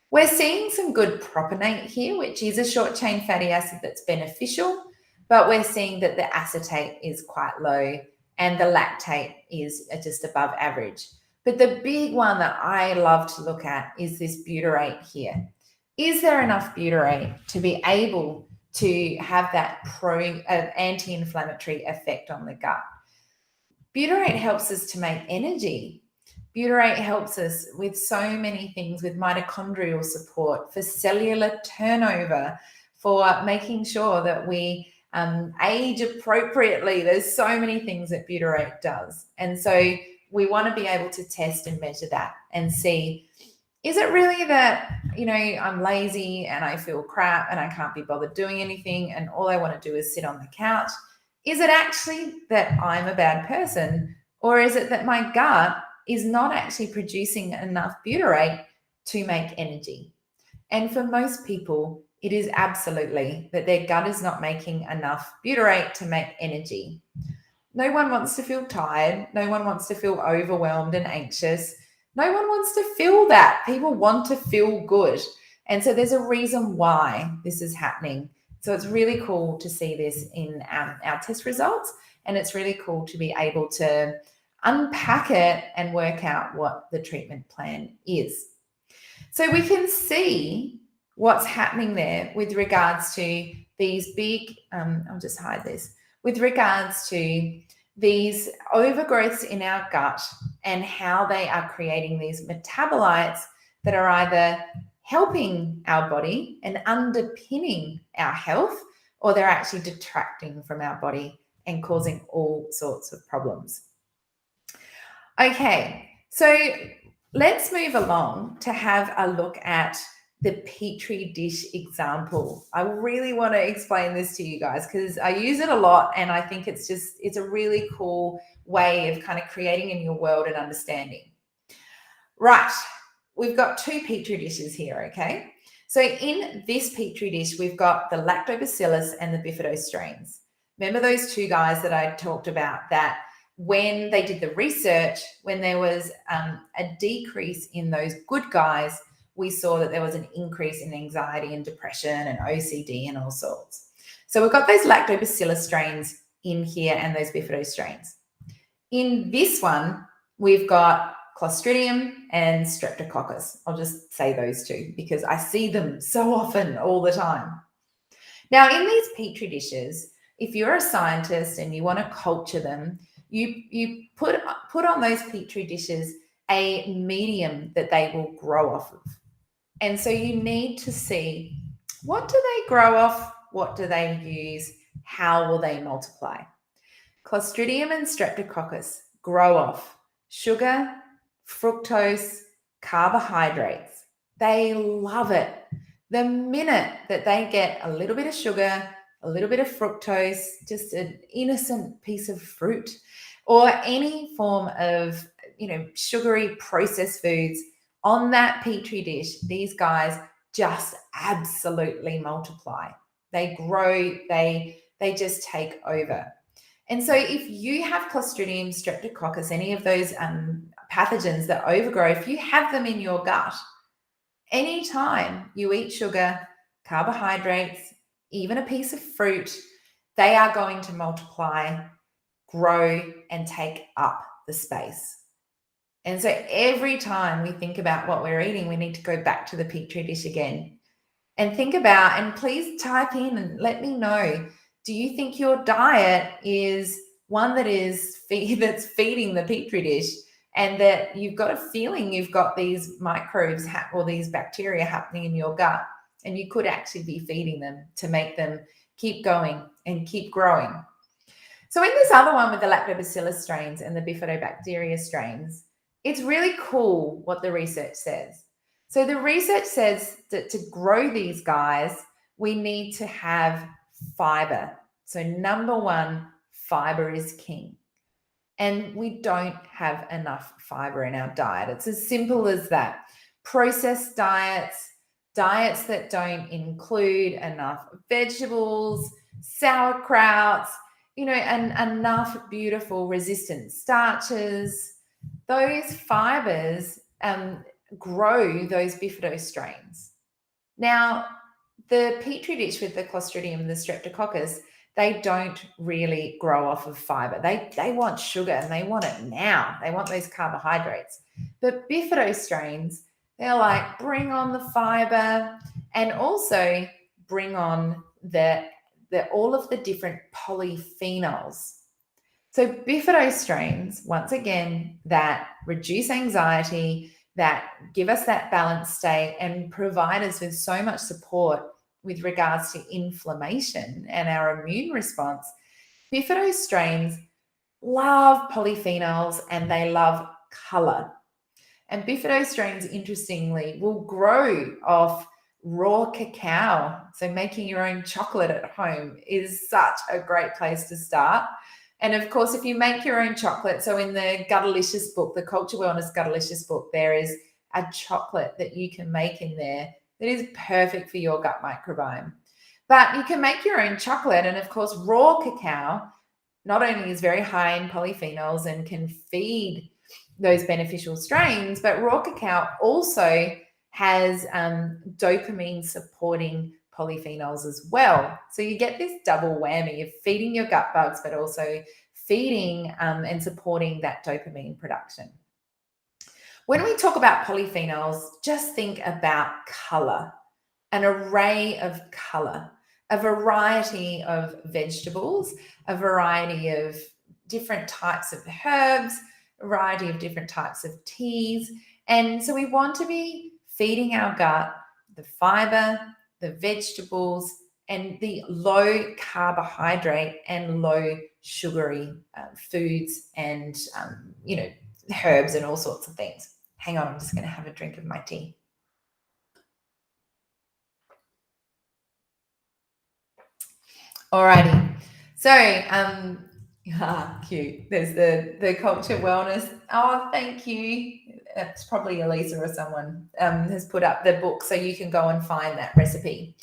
We're seeing some good propionate here, which is a short chain fatty acid that's beneficial, but we're seeing that the acetate is quite low and the lactate is just above average. But the big one that I love to look at is this butyrate here. Is there enough butyrate to be able to have that anti-inflammatory effect on the gut? Butyrate helps us to make energy. Butyrate helps us with so many things, with mitochondrial support, for cellular turnover, for making sure that we age appropriately. There's so many things that butyrate does. And so we want to be able to test and measure that and see, is it really that, I'm lazy and I feel crap and I can't be bothered doing anything and all I want to do is sit on the couch? Is it actually that I'm a bad person, or is it that my gut is not actually producing enough butyrate to make energy? And for most people, it is absolutely that their gut is not making enough butyrate to make energy. No one wants to feel tired. No one wants to feel overwhelmed and anxious. No one wants to feel that. People want to feel good. And so there's a reason why this is happening. So it's really cool to see this in our test results. And it's really cool to be able to unpack it and work out what the treatment plan is. So we can see what's happening there with regards to these big, I'll just hide this, with regards to these overgrowths in our gut and how they are creating these metabolites that are either helping our body and underpinning our health, or they're actually detracting from our body and causing all sorts of problems. Okay, so let's move along to have a look at the Petri dish example. I really want to explain this to you guys because I use it a lot and I think it's a really cool way of kind of creating a new world and understanding. Right, we've got two Petri dishes here, okay? So in this Petri dish, we've got the Lactobacillus and the Bifido strains. Remember those two guys that I talked about that when they did the research, when there was a decrease in those good guys, we saw that there was an increase in anxiety and depression and OCD and all sorts. So we've got those Lactobacillus strains in here and those Bifido strains. In this one, we've got Clostridium and Streptococcus. I'll just say those two because I see them so often all the time. Now, in these Petri dishes, if you're a scientist and you want to culture them, you put on those Petri dishes a medium that they will grow off of. And so you need to see, what do they grow off? What do they use? How will they multiply? Clostridium and Streptococcus grow off sugar, fructose, carbohydrates. They love it. The minute that they get a little bit of sugar, a little bit of fructose, just an innocent piece of fruit, or any form of, sugary processed foods on that Petri dish, these guys just absolutely multiply. They grow, they just take over. And so if you have Clostridium, Streptococcus, any of those pathogens that overgrow, if you have them in your gut, Anytime you eat sugar, carbohydrates, even a piece of fruit, they are going to multiply, grow, and take up the space. And so every time we think about what we're eating, we need to go back to the Petri dish again and think about, and please type in and let me know, do you think your diet is one that is that's feeding the Petri dish, and that you've got a feeling you've got these microbes or these bacteria happening in your gut, and you could actually be feeding them to make them keep going and keep growing? So in this other one with the Lactobacillus strains and the Bifidobacteria strains, it's really cool what the research says. So the research says that to grow these guys, we need to have fiber. So number one, fiber is king. And we don't have enough fiber in our diet. It's as simple as that. Processed diets, diets that don't include enough vegetables, sauerkrauts, and enough beautiful resistant starches, those fibers grow those bifido strains. Now, the Petri dish with the Clostridium, the Streptococcus, they don't really grow off of fiber. They want sugar and they want it now. They want those carbohydrates. But bifido strains, they're like, bring on the fiber, and also bring on all of the different polyphenols. So bifido strains, once again, that reduce anxiety, that give us that balanced state and provide us with so much support with regards to inflammation and our immune response. Bifido strains love polyphenols and they love color. And bifido strains, interestingly, will grow off raw cacao. So making your own chocolate at home is such a great place to start. And of course, if you make your own chocolate, so in the Gutalicious book, the Culture Wellness Gutalicious book, there is a chocolate that you can make in there that is perfect for your gut microbiome. But you can make your own chocolate. And of course, raw cacao not only is very high in polyphenols and can feed those beneficial strains, but raw cacao also has dopamine supporting polyphenols as well. So you get this double whammy of feeding your gut bugs, but also feeding and supporting that dopamine production. When we talk about polyphenols, just think about color, an array of color, a variety of vegetables, a variety of different types of herbs, a variety of different types of teas. And so we want to be feeding our gut the fiber, the vegetables, and the low carbohydrate and low sugary foods and, herbs and all sorts of things. Hang on, I'm just going to have a drink of my tea. Alrighty. So, cute. There's the Culture Wellness. Oh, thank you. That's probably Elisa or someone has put up the book, so you can go and find that recipe.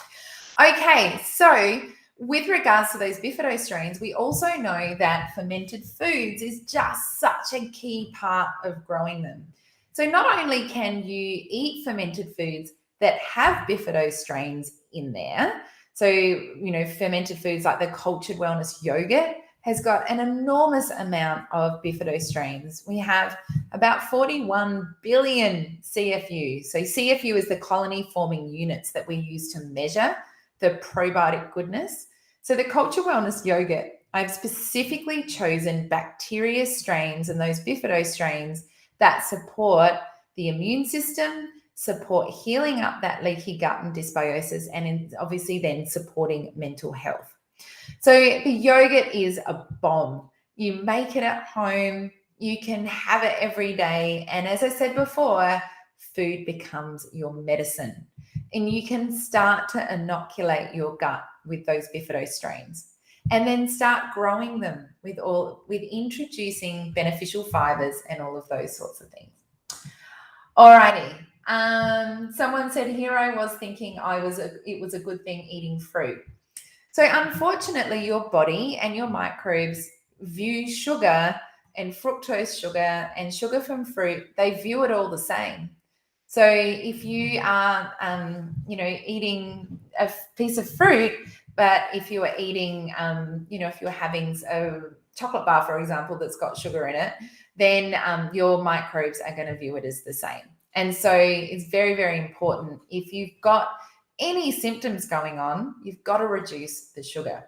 Okay, so with regards to those bifido strains, we also know that fermented foods is just such a key part of growing them. So not only can you eat fermented foods that have bifido strains in there, so, fermented foods like the Cultured Wellness yogurt has got an enormous amount of bifido strains. We have about 41 billion CFU. So CFU is the colony-forming units that we use to measure the probiotic goodness. So the Culture Wellness yogurt, I've specifically chosen bacteria strains and those bifido strains that support the immune system, support healing up that leaky gut and dysbiosis, and obviously then supporting mental health. So the yogurt is a bomb. You make it at home, you can have it every day. And as I said before, food becomes your medicine. And you can start to inoculate your gut with those bifido strains and then start growing them with introducing beneficial fibers and all of those sorts of things. Alrighty. Someone said here I was thinking it was a good thing eating fruit. So unfortunately, your body and your microbes view sugar and fructose sugar and sugar from fruit, they view it all the same. So if you are, eating a piece of fruit, but if you are eating, if you're having a chocolate bar, for example, that's got sugar in it, then your microbes are going to view it as the same. And so it's very, very important. If you've got any symptoms going on, you've got to reduce the sugar.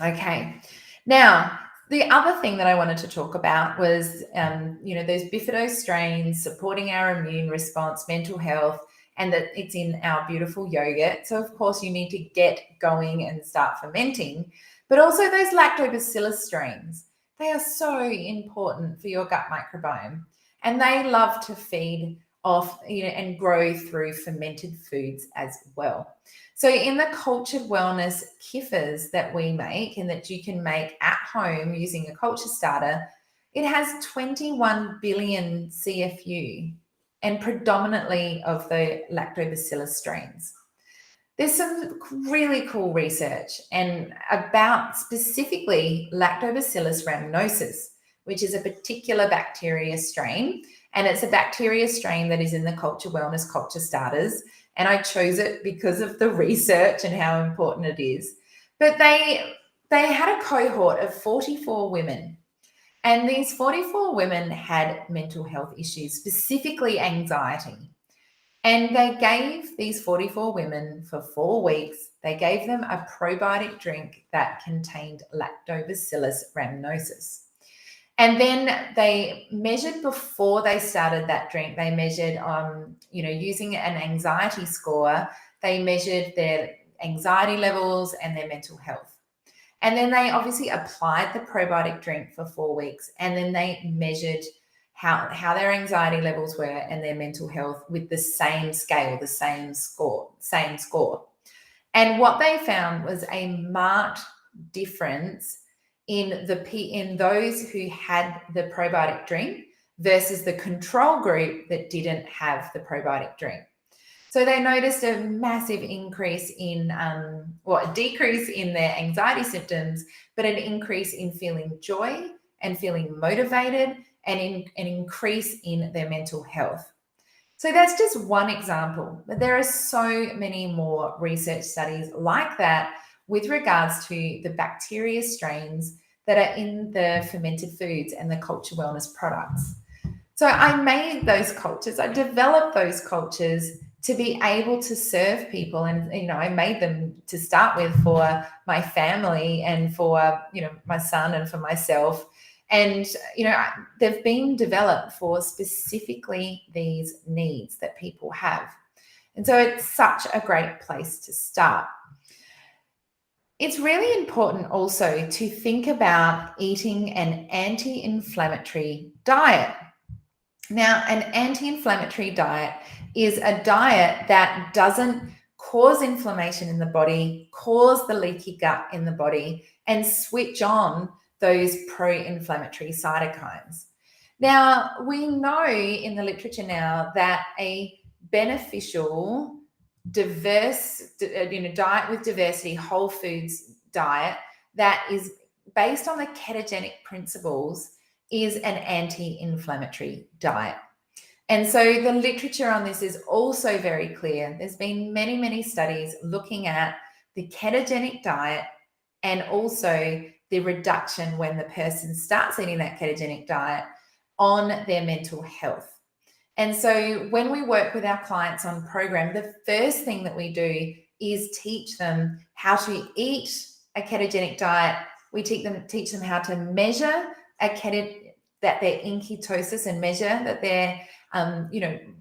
Okay. Now, the other thing that I wanted to talk about was, those Bifido strains supporting our immune response, mental health, and that it's in our beautiful yogurt. So, of course, you need to get going and start fermenting, but also those Lactobacillus strains. They are so important for your gut microbiome, and they love to feed off, and grow through fermented foods as well. So in the cultured wellness kiffers that we make and that you can make at home using a culture starter, it has 21 billion CFU and predominantly of the Lactobacillus strains. There's some really cool research and about specifically Lactobacillus Rhamnosus, which is a particular bacteria strain. And it's a bacteria strain that is in the Culture Wellness Culture Starters. And I chose it because of the research and how important it is. But they had a cohort of 44 women. And these 44 women had mental health issues, specifically anxiety. And they gave these 44 women for 4 weeks, they gave them a probiotic drink that contained Lactobacillus Rhamnosus. And then they measured before they started that drink, they measured using an anxiety score, they measured their anxiety levels and their mental health. And then they obviously applied the probiotic drink for 4 weeks, and then they measured how their anxiety levels were and their mental health with the same scale, the same score. And what they found was a marked difference in those who had the probiotic drink versus the control group that didn't have the probiotic drink. So they noticed a massive increase in, a decrease in their anxiety symptoms, but an increase in feeling joy and feeling motivated, and an increase in their mental health. So that's just one example, but there are so many more research studies like that with regards to the bacteria strains that are in the fermented foods and the culture wellness products. So I made those cultures, I developed those cultures to be able to serve people. And, I made them to start with for my family and for, my son and for myself. And, they've been developed for specifically these needs that people have. And so it's such a great place to start. It's really important also to think about eating an anti-inflammatory diet. Now, an anti-inflammatory diet is a diet that doesn't cause inflammation in the body, cause the leaky gut in the body, and switch on those pro-inflammatory cytokines. Now, we know in the literature now that a beneficial, diverse, diet with diversity, whole foods diet that is based on the ketogenic principles is an anti-inflammatory diet. And so the literature on this is also very clear. There's been many, many studies looking at the ketogenic diet and also the reduction when the person starts eating that ketogenic diet on their mental health. And so when we work with our clients on program, the first thing that we do is teach them how to eat a ketogenic diet. We teach them how to measure that they're in ketosis and measure that they're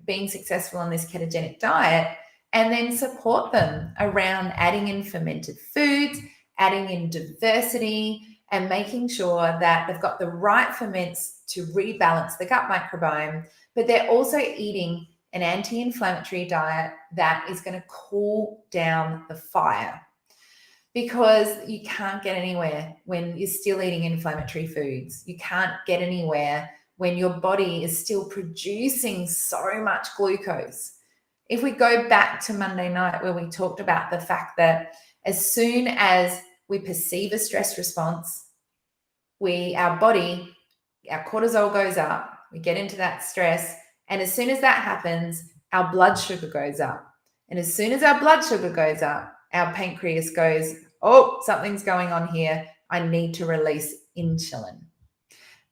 being successful on this ketogenic diet, and then support them around adding in fermented foods, adding in diversity, and making sure that they've got the right ferments to rebalance the gut microbiome, but they're also eating an anti-inflammatory diet that is going to cool down the fire, because you can't get anywhere when you're still eating inflammatory foods. You can't get anywhere when your body is still producing so much glucose. If we go back to Monday night where we talked about the fact that as soon as we perceive a stress response, our cortisol goes up, we get into that stress, and as soon as that happens, our blood sugar goes up. And as soon as our blood sugar goes up, our pancreas goes, oh, something's going on here. I need to release insulin.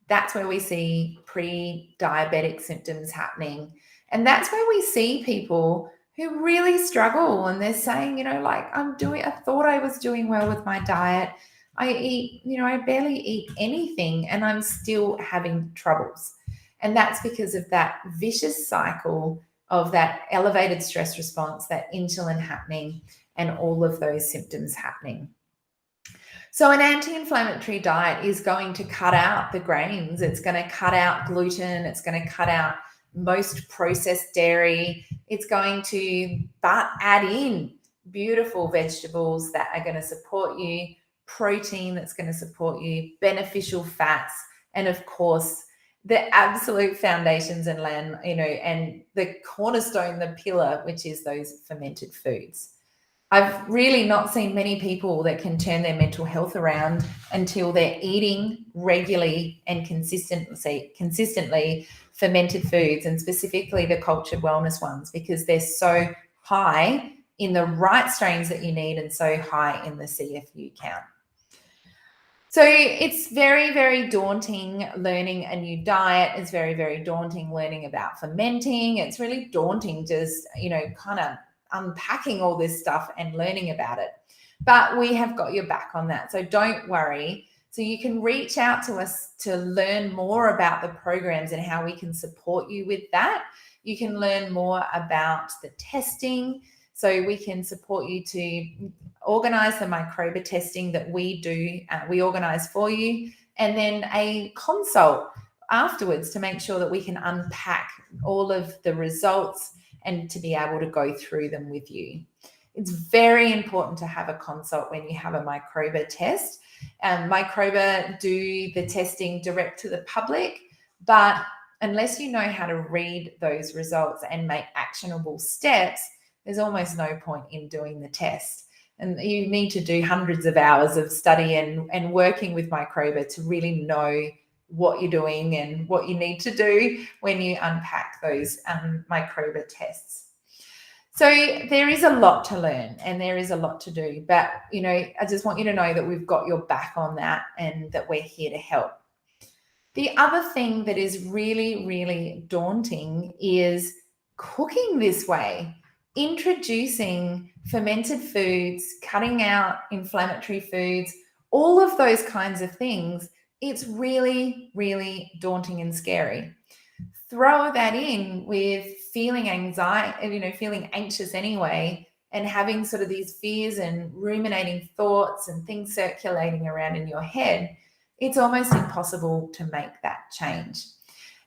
That's where we see pre-diabetic symptoms happening. And that's where we see people who really struggle and they're saying, like, I thought I was doing well with my diet. I eat, I barely eat anything and I'm still having troubles. And that's because of that vicious cycle of that elevated stress response, that insulin happening, and all of those symptoms happening. So an anti-inflammatory diet is going to cut out the grains. It's going to cut out gluten. It's going to cut out most processed dairy. It's going to add in beautiful vegetables that are going to support you, protein that's going to support you, beneficial fats, and of course, the absolute foundations and and the cornerstone, the pillar, which is those fermented foods. I've really not seen many people that can turn their mental health around until they're eating regularly and consistently fermented foods, and specifically the cultured wellness ones, because they're so high in the right strains that you need and so high in the CFU count. So it's very, very daunting learning a new diet. It's very, very daunting learning about fermenting. It's really daunting just, kind of unpacking all this stuff and learning about it. But we have got your back on that. So don't worry. So you can reach out to us to learn more about the programs and how we can support you with that. You can learn more about the testing. So we can support you to organize the microbi testing that we do, we organize for you, and then a consult afterwards to make sure that we can unpack all of the results and to be able to go through them with you. It's very important to have a consult when you have a microbi test. Microbi do the testing direct to the public, but unless you know how to read those results and make actionable steps, there's almost no point in doing the test. And you need to do hundreds of hours of study and working with microbi to really know what you're doing and what you need to do when you unpack those microbi tests. So there is a lot to learn and there is a lot to do, but I just want you to know that we've got your back on that and that we're here to help. The other thing that is really, really daunting is cooking this way. Introducing fermented foods, cutting out inflammatory foods, all of those kinds of things, it's really, really daunting and scary. Throw that in with feeling anxiety, feeling anxious anyway, and having sort of these fears and ruminating thoughts and things circulating around in your head, it's almost impossible to make that change.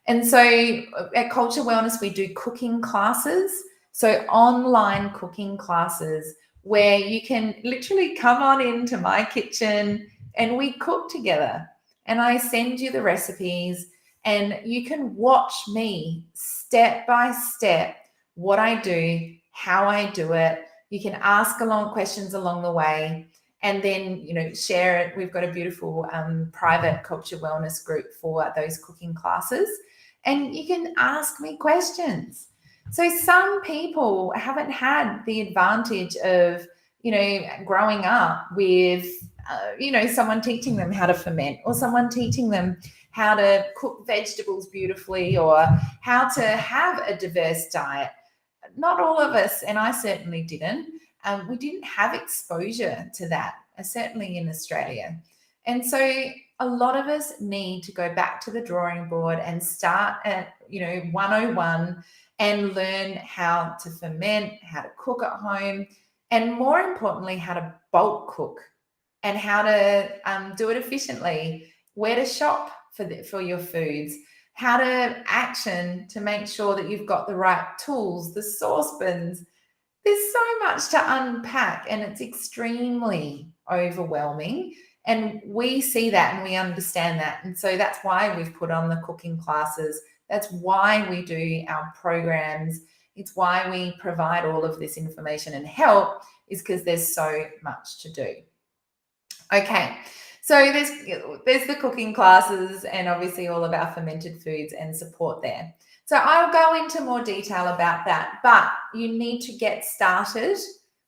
And so at Culture Wellness, we do cooking classes. So online cooking classes where you can literally come on into my kitchen and we cook together. And I send you the recipes and you can watch me step by step what I do, how I do it. You can ask questions along the way and then, share it. We've got a beautiful private Culture Wellness group for those cooking classes and you can ask me questions. So some people haven't had the advantage of, growing up with, someone teaching them how to ferment or someone teaching them how to cook vegetables beautifully or how to have a diverse diet. Not all of us, and I certainly didn't, we didn't have exposure to that, certainly in Australia. And so a lot of us need to go back to the drawing board and start at, 101 and learn how to ferment, how to cook at home, and more importantly, how to bulk cook and how to do it efficiently, where to shop for your foods, how to action to make sure that you've got the right tools, the saucepans. There's so much to unpack and it's extremely overwhelming. And we see that and we understand that. And so that's why we've put on the cooking classes. That's why we do our programs. It's why we provide all of this information and help, is because there's so much to do. Okay, So there's the cooking classes and obviously all of our fermented foods and support there. So I'll go into more detail about that, but you need to get started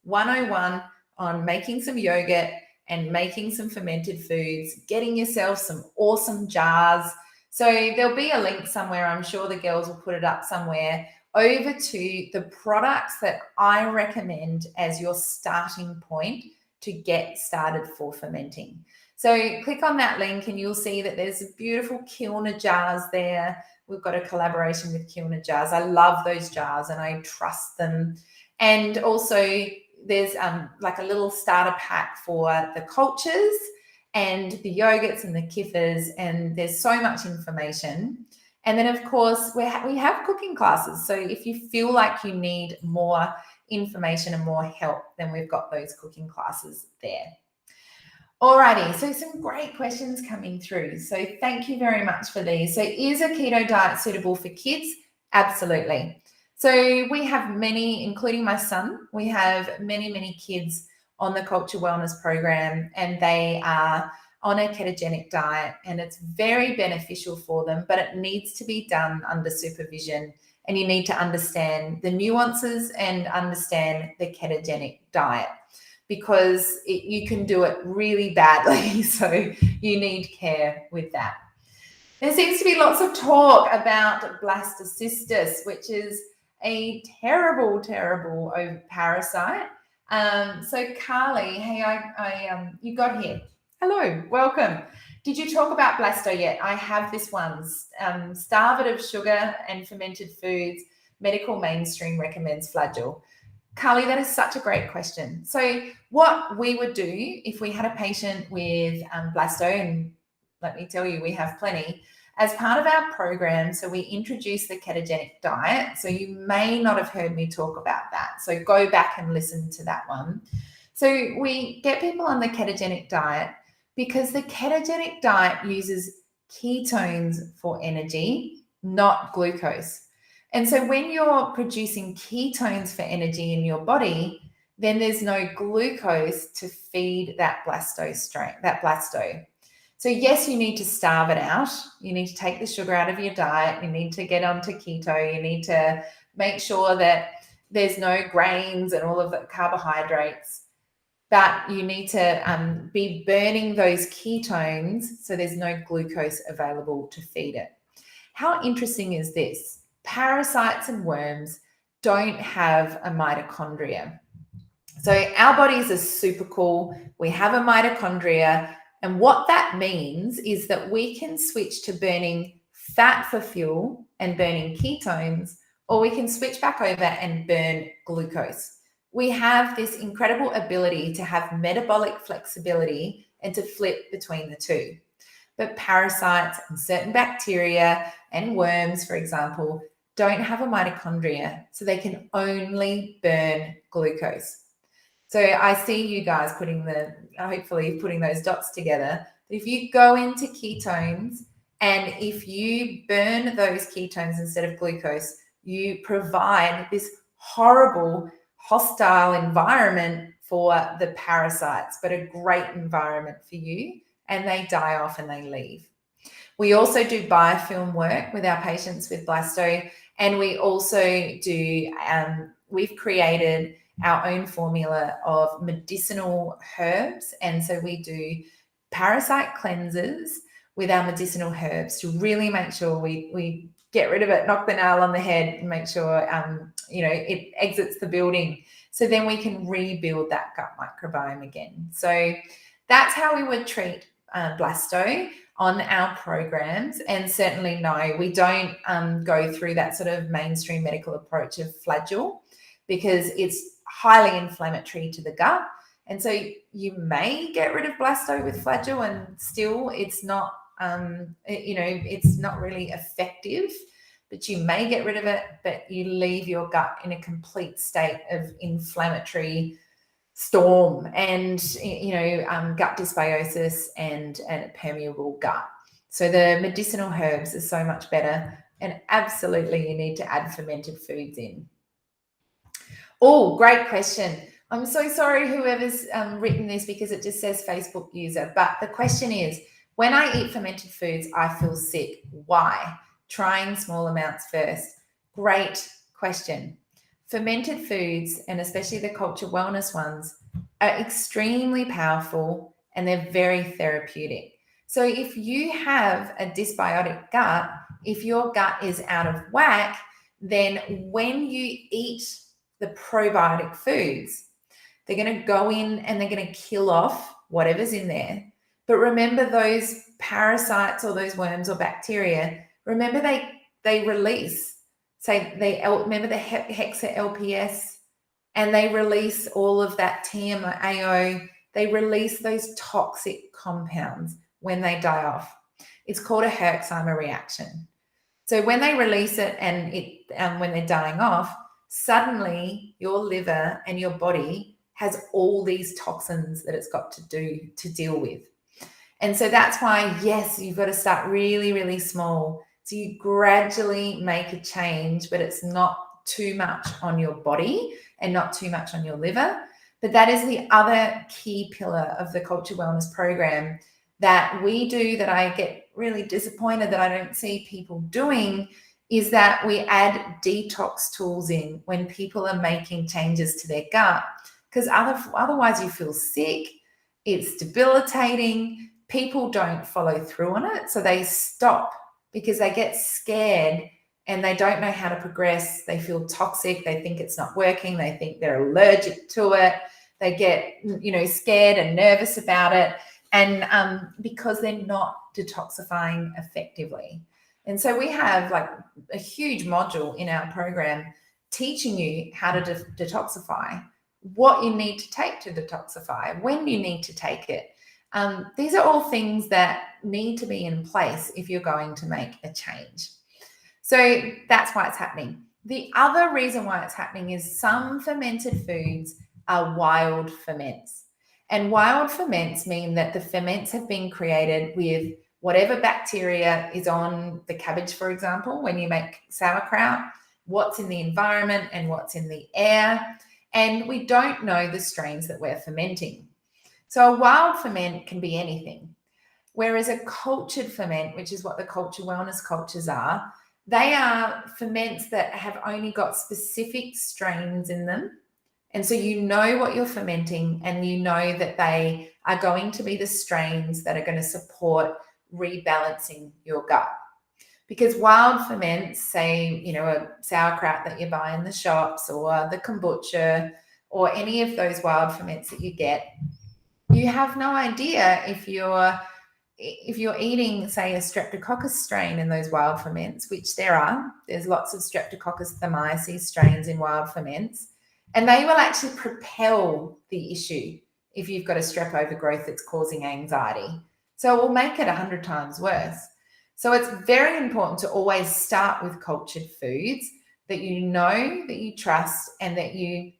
101 on making some yogurt and making some fermented foods, getting yourself some awesome jars. So there'll be a link somewhere. I'm sure the girls will put it up somewhere over to the products that I recommend as your starting point to get started for fermenting. So click on that link and you'll see that there's beautiful Kilner jars there. We've got a collaboration with Kilner jars. I love those jars and I trust them. And also there's like a little starter pack for the cultures and the yogurts and the kiffers, and there's so much information. And then of course we have cooking classes. So if you feel like you need more information and more help, then we've got those cooking classes there. Alrighty, so some great questions coming through. So thank you very much for these. So is a keto diet suitable for kids? Absolutely. So we have many, including my son, we have many kids on the Culture Wellness program, and they are on a ketogenic diet, and it's very beneficial for them, but it needs to be done under supervision, and you need to understand the nuances and understand the ketogenic diet, because you can do it really badly. So you need care with that. There seems to be lots of talk about blastocystis, which is a terrible parasite. So Carly, hey, you got here. Hello, welcome. Did you talk about blasto yet? I have this one, starved of sugar and fermented foods, medical mainstream recommends Flagyl. Carly, that is such a great question. So what we would do if we had a patient with blasto, and let me tell you, we have plenty, as part of our program, so we introduce the ketogenic diet. So you may not have heard me talk about that. So go back and listen to that one. So we get people on the ketogenic diet because the ketogenic diet uses ketones for energy, not glucose. And so when you're producing ketones for energy in your body, then there's no glucose to feed that blasto. So yes, you need to starve it out. You need to take the sugar out of your diet. You need to get onto keto. You need to make sure that there's no grains and all of the carbohydrates. But you need to be burning those ketones so there's no glucose available to feed it. How interesting is this? Parasites and worms don't have a mitochondria. So our bodies are super cool. We have a mitochondria. And what that means is that we can switch to burning fat for fuel and burning ketones, or we can switch back over and burn glucose. We have this incredible ability to have metabolic flexibility and to flip between the two. But parasites and certain bacteria and worms, for example, don't have a mitochondria, so they can only burn glucose. So I see you guys hopefully putting those dots together. If you go into ketones and if you burn those ketones instead of glucose, you provide this horrible, hostile environment for the parasites, but a great environment for you, and they die off and they leave. We also do biofilm work with our patients with blasto, and we also do, we've created our own formula of medicinal herbs. And so we do parasite cleanses with our medicinal herbs to really make sure we get rid of it, knock the nail on the head, and make sure, it exits the building. So then we can rebuild that gut microbiome again. So that's how we would treat blasto on our programs. And certainly, no, we don't go through that sort of mainstream medical approach of Flagyl, because it's highly inflammatory to the gut. And so you may get rid of blasto with Flagyl and still it's not, it's not really effective, but you may get rid of it, but you leave your gut in a complete state of inflammatory storm and, gut dysbiosis and permeable gut. So the medicinal herbs are so much better, and absolutely you need to add fermented foods in. Oh, great question. I'm so sorry whoever's written this, because it just says Facebook user. But the question is, when I eat fermented foods, I feel sick. Why? Trying small amounts first. Great question. Fermented foods, and especially the culture wellness ones, are extremely powerful and they're very therapeutic. So if you have a dysbiotic gut, if your gut is out of whack, then when you eat the probiotic foods, they're going to go in and they're going to kill off whatever's in there. But remember, those parasites or those worms or bacteria, remember they release. Remember the hexa LPS, and they release all of that TMAO. They release those toxic compounds when they die off. It's called a Herxheimer reaction. So when they release it and when they're dying off, suddenly your liver and your body has all these toxins that it's got to deal with. And so that's why, yes, you've got to start really, really small. So you gradually make a change, but it's not too much on your body and not too much on your liver. But that is the other key pillar of the Culture Wellness program that we do, that I get really disappointed that I don't see people doing, is that we add detox tools in when people are making changes to their gut, because otherwise you feel sick, it's debilitating, people don't follow through on it, so they stop because they get scared and they don't know how to progress. They feel toxic, they think it's not working, they think they're allergic to it, they get scared and nervous about it, and because they're not detoxifying effectively. And so we have like a huge module in our program teaching you how to detoxify, what you need to take to detoxify, when you need to take it. These are all things that need to be in place if you're going to make a change. So that's why it's happening. The other reason why it's happening is some fermented foods are wild ferments. And wild ferments mean that the ferments have been created with whatever bacteria is on the cabbage, for example, when you make sauerkraut, what's in the environment and what's in the air. And we don't know the strains that we're fermenting. So a wild ferment can be anything. Whereas a cultured ferment, which is what the culture wellness cultures are, they are ferments that have only got specific strains in them. And so you know what you're fermenting, and you know that they are going to be the strains that are going to support rebalancing your gut. Because wild ferments, say, a sauerkraut that you buy in the shops, or the kombucha, or any of those wild ferments that you get, you have no idea if you're eating, say, a Streptococcus strain in those wild ferments, which there's lots of Streptococcus thermiaceae strains in wild ferments, and they will actually propel the issue if you've got a strep overgrowth that's causing anxiety. So it will make it 100 times worse. So it's very important to always start with cultured foods that you know, that you trust, and that you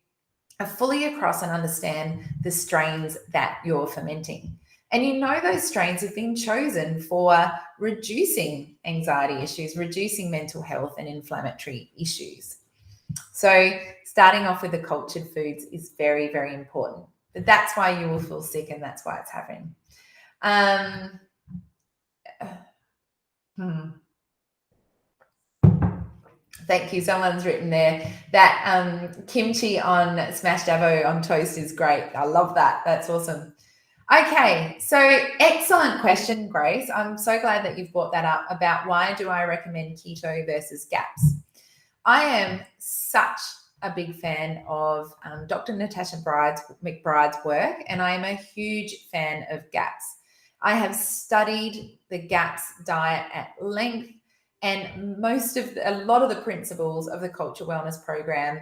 are fully across and understand the strains that you're fermenting. And those strains have been chosen for reducing anxiety issues, reducing mental health and inflammatory issues. So starting off with the cultured foods is very, very important. But that's why you will feel sick, and that's why it's happening. Thank you. Someone's written there that kimchi on smashed avo on toast is great. I love that. That's awesome. Okay, so excellent question, Grace. I'm so glad that you've brought that up about why do I recommend keto versus GAPS. I am such a big fan of Dr. Natasha McBride's work, and I am a huge fan of GAPS. I have studied the GAPS diet at length, and a lot of the principles of the Culture Wellness program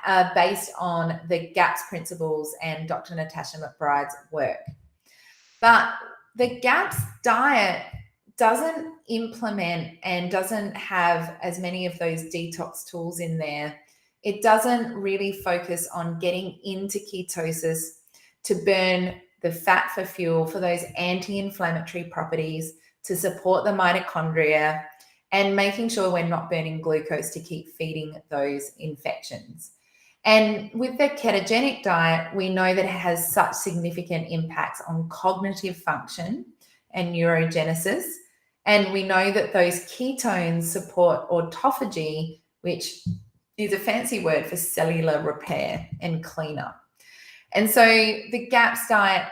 are based on the GAPS principles and Dr. Natasha McBride's work. But the GAPS diet doesn't implement and doesn't have as many of those detox tools in there. It doesn't really focus on getting into ketosis to burn the fat for fuel, for those anti-inflammatory properties, to support the mitochondria, and making sure we're not burning glucose to keep feeding those infections. And with the ketogenic diet, we know that it has such significant impacts on cognitive function and neurogenesis. And we know that those ketones support autophagy, which is a fancy word for cellular repair and cleanup. And so the GAPS diet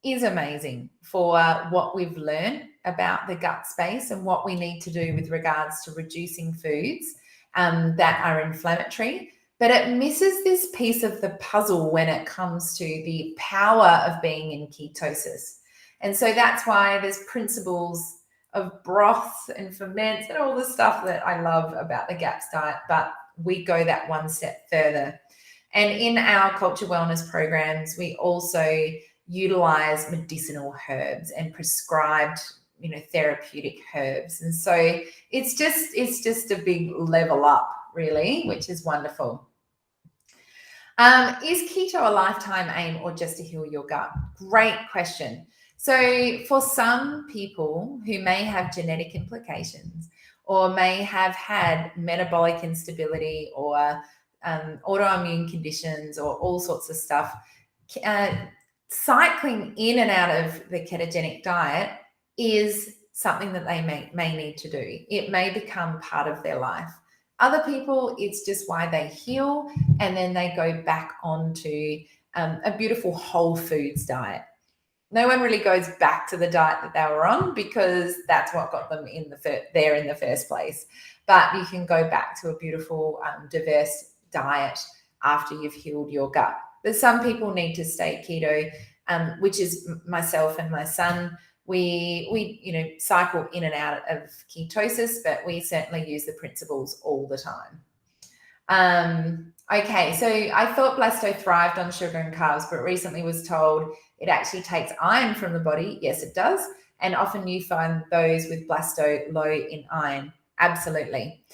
is amazing for what we've learned about the gut space and what we need to do with regards to reducing foods that are inflammatory. But it misses this piece of the puzzle when it comes to the power of being in ketosis. And so that's why there's principles of broths and ferments and all the stuff that I love about the GAPS diet, but we go that one step further. And in our culture wellness programs, we also utilize medicinal herbs and prescribed, therapeutic herbs. And so it's just a big level up, really, which is wonderful. Is keto a lifetime aim or just to heal your gut? Great question. So for some people who may have genetic implications or may have had metabolic instability or autoimmune conditions or all sorts of stuff, cycling in and out of the ketogenic diet is something that they may need to do. It may become part of their life. Other people, it's just why they heal and then they go back onto a beautiful whole foods diet. No one really goes back to the diet that they were on because that's what got them there in the first place. But you can go back to a beautiful, diverse diet after you've healed your gut. But some people need to stay keto, which is myself and my son. We cycle in and out of ketosis, but we certainly use the principles all the time. Okay, so I thought blasto thrived on sugar and carbs, but recently was told it actually takes iron from the body. Yes, it does. And often you find those with blasto low in iron. Absolutely.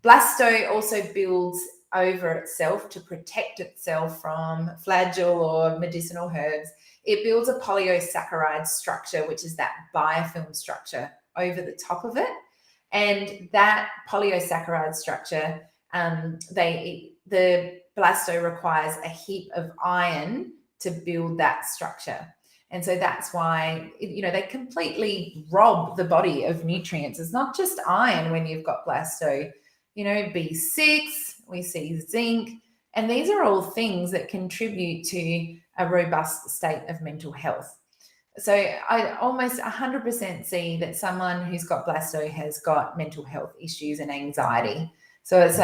Blasto also builds over itself to protect itself from flagell or medicinal herbs. It builds a polysaccharide structure, which is that biofilm structure over the top of it. And that polysaccharide structure, the blasto requires a heap of iron to build that structure. And so that's why, they completely rob the body of nutrients. It's not just iron when you've got blasto, B6, we see zinc, and these are all things that contribute to a robust state of mental health. So I almost 100% see that someone who's got blasto has got mental health issues and anxiety. So it's,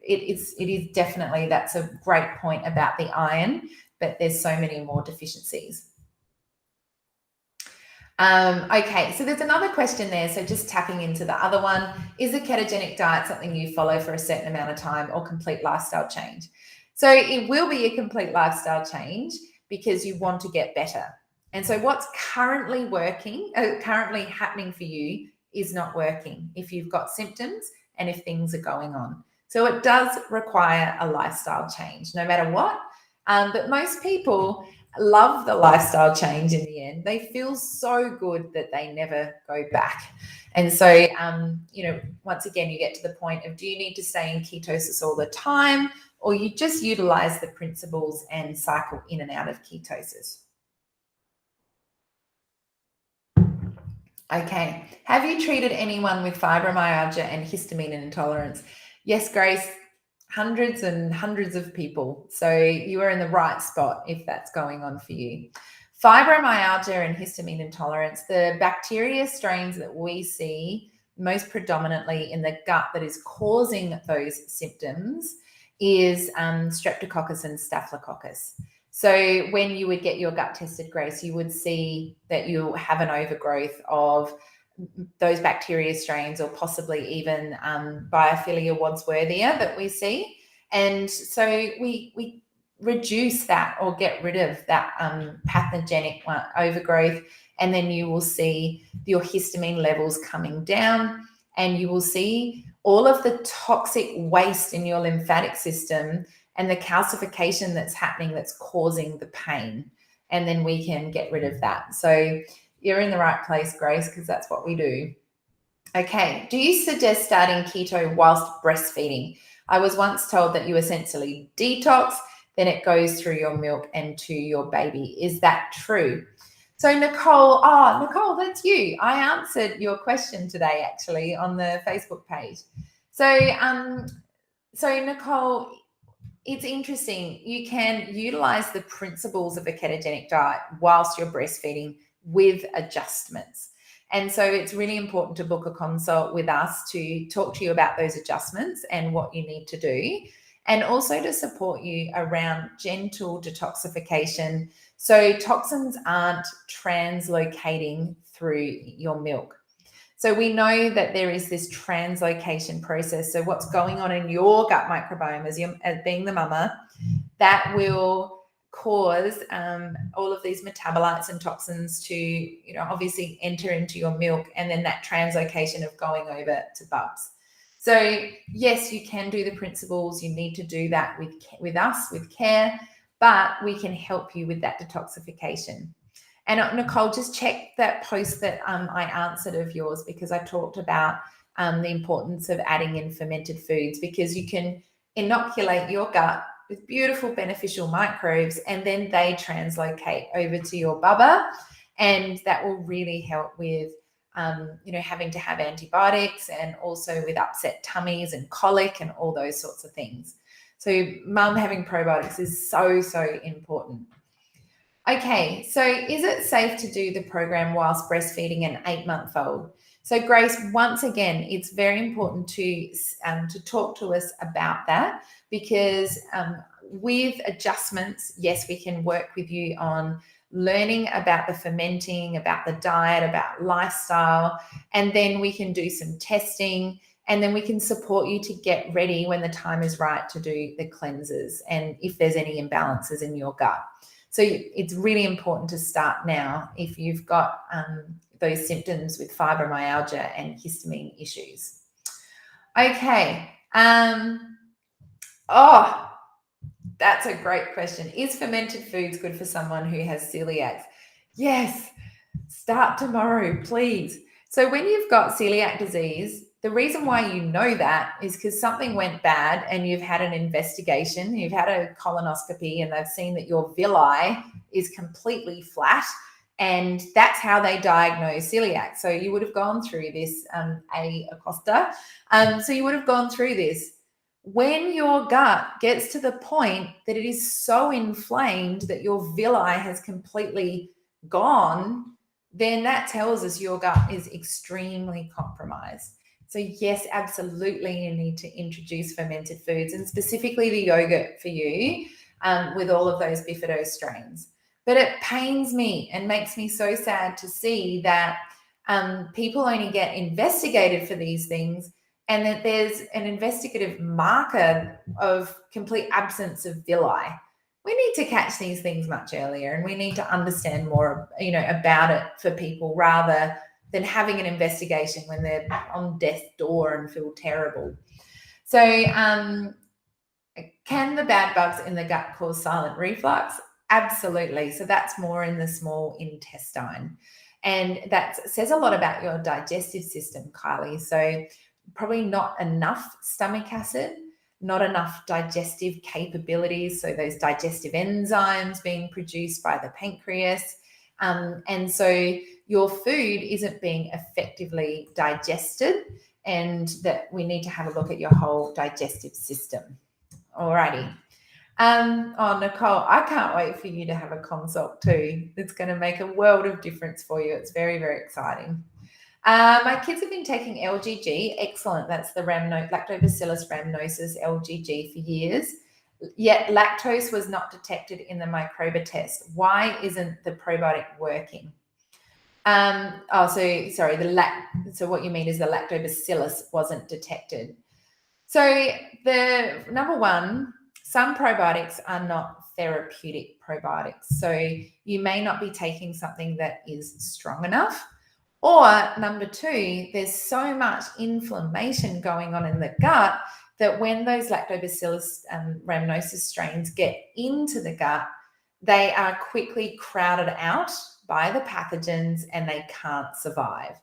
it is definitely, that's a great point about the iron, but there's so many more deficiencies. Okay, so there's another question there. So just tapping into the other one, is a ketogenic diet something you follow for a certain amount of time or complete lifestyle change? So it will be a complete lifestyle change because you want to get better. And so what's currently happening for you is not working if you've got symptoms and if things are going on. So it does require a lifestyle change, no matter what. But most people love the lifestyle change in the end. They feel so good that they never go back. And so, once again, you get to the point of, do you need to stay in ketosis all the time, or you just utilize the principles and cycle in and out of ketosis? Okay. Have you treated anyone with fibromyalgia and histamine intolerance? Yes, Grace. Hundreds and hundreds of people. So you are in the right spot if that's going on for you. Fibromyalgia and histamine intolerance, the bacteria strains that we see most predominantly in the gut that is causing those symptoms is Streptococcus and Staphylococcus. So when you would get your gut tested, Grace, you would see that you have an overgrowth of those bacteria strains, or possibly even Biophilia wadsworthia that we see. And so we reduce that or get rid of that pathogenic overgrowth, and then you will see your histamine levels coming down, and you will see all of the toxic waste in your lymphatic system and the calcification that's happening that's causing the pain. And then we can get rid of that. So you're in the right place, Grace, because that's what we do. Okay, do you suggest starting keto whilst breastfeeding? I was once told that you essentially detox, then it goes through your milk and to your baby. Is that true? So Nicole, that's you. I answered your question today actually on the Facebook page. So Nicole, it's interesting. You can utilize the principles of a ketogenic diet whilst you're breastfeeding with adjustments. And so it's really important to book a consult with us to talk to you about those adjustments and what you need to do, and also to support you around gentle detoxification so toxins aren't translocating through your milk. So we know that there is this translocation process. So what's going on in your gut microbiome as being the mama, that will cause all of these metabolites and toxins to, obviously enter into your milk, and then that translocation of going over to bubs. So yes, you can do the principles. You need to do that with us, with care, but we can help you with that detoxification. And Nicole, just check that post that I answered of yours, because I talked about the importance of adding in fermented foods, because you can inoculate your gut with beautiful beneficial microbes, and then they translocate over to your bubba, and that will really help with having to have antibiotics, and also with upset tummies and colic and all those sorts of things. So mum having probiotics is so, so important. Okay, so is it safe to do the program whilst breastfeeding an 8-month-old? So Grace, once again, it's very important to talk to us about that, because with adjustments, yes, we can work with you on learning about the fermenting, about the diet, about lifestyle, and then we can do some testing, and then we can support you to get ready when the time is right to do the cleanses, and if there's any imbalances in your gut. So it's really important to start now if you've got those symptoms with fibromyalgia and histamine issues. Okay. That's a great question. Is fermented foods good for someone who has celiacs? Yes. Start tomorrow, please. So when you've got celiac disease, the reason why you know that is because something went bad and you've had an investigation, you've had a colonoscopy, and they've seen that your villi is completely flat, and that's how they diagnose celiac. So you would have gone through this, Acosta. So you would have gone through this. When your gut gets to the point that it is so inflamed that your villi has completely gone, then that tells us your gut is extremely compromised. So yes, absolutely, you need to introduce fermented foods, and specifically the yogurt for you with all of those bifido strains. But it pains me and makes me so sad to see that people only get investigated for these things, and that there's an investigative marker of complete absence of villi. We need to catch these things much earlier, and we need to understand more, about it for people, rather than having an investigation when they're on death's door and feel terrible. So can the bad bugs in the gut cause silent reflux? Absolutely. So that's more in the small intestine. And that says a lot about your digestive system, Kylie. So probably not enough stomach acid, not enough digestive capabilities, so those digestive enzymes being produced by the pancreas. And so your food isn't being effectively digested, and that we need to have a look at your whole digestive system. Alrighty. Nicole, I can't wait for you to have a consult too. It's going to make a world of difference for you. It's very, very exciting. My kids have been taking LGG. Excellent. That's the Lactobacillus Rhamnosus LGG for years. Yet lactose was not detected in the Microbi test. Why isn't the probiotic working? So what you mean is the lactobacillus wasn't detected. So the number one, some probiotics are not therapeutic probiotics. So you may not be taking something that is strong enough. Or number two, there's so much inflammation going on in the gut that when those Lactobacillus rhamnosus strains get into the gut, they are quickly crowded out by the pathogens and they can't survive.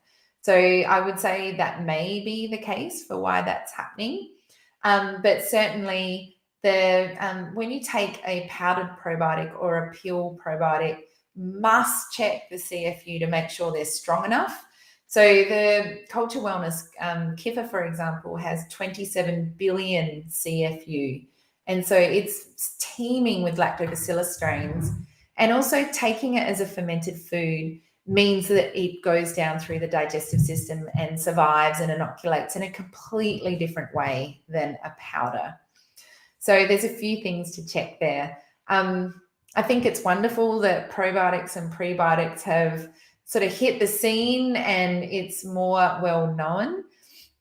So I would say that may be the case for why that's happening. But certainly when you take a powdered probiotic or a pill probiotic, must check the CFU to make sure they're strong enough. So the Culture Wellness Kiffer, for example, has 27 billion CFU. And so it's teeming with lactobacillus strains. And also taking it as a fermented food means that it goes down through the digestive system and survives and inoculates in a completely different way than a powder. So there's a few things to check there. I think it's wonderful that probiotics and prebiotics have sort of hit the scene and it's more well known.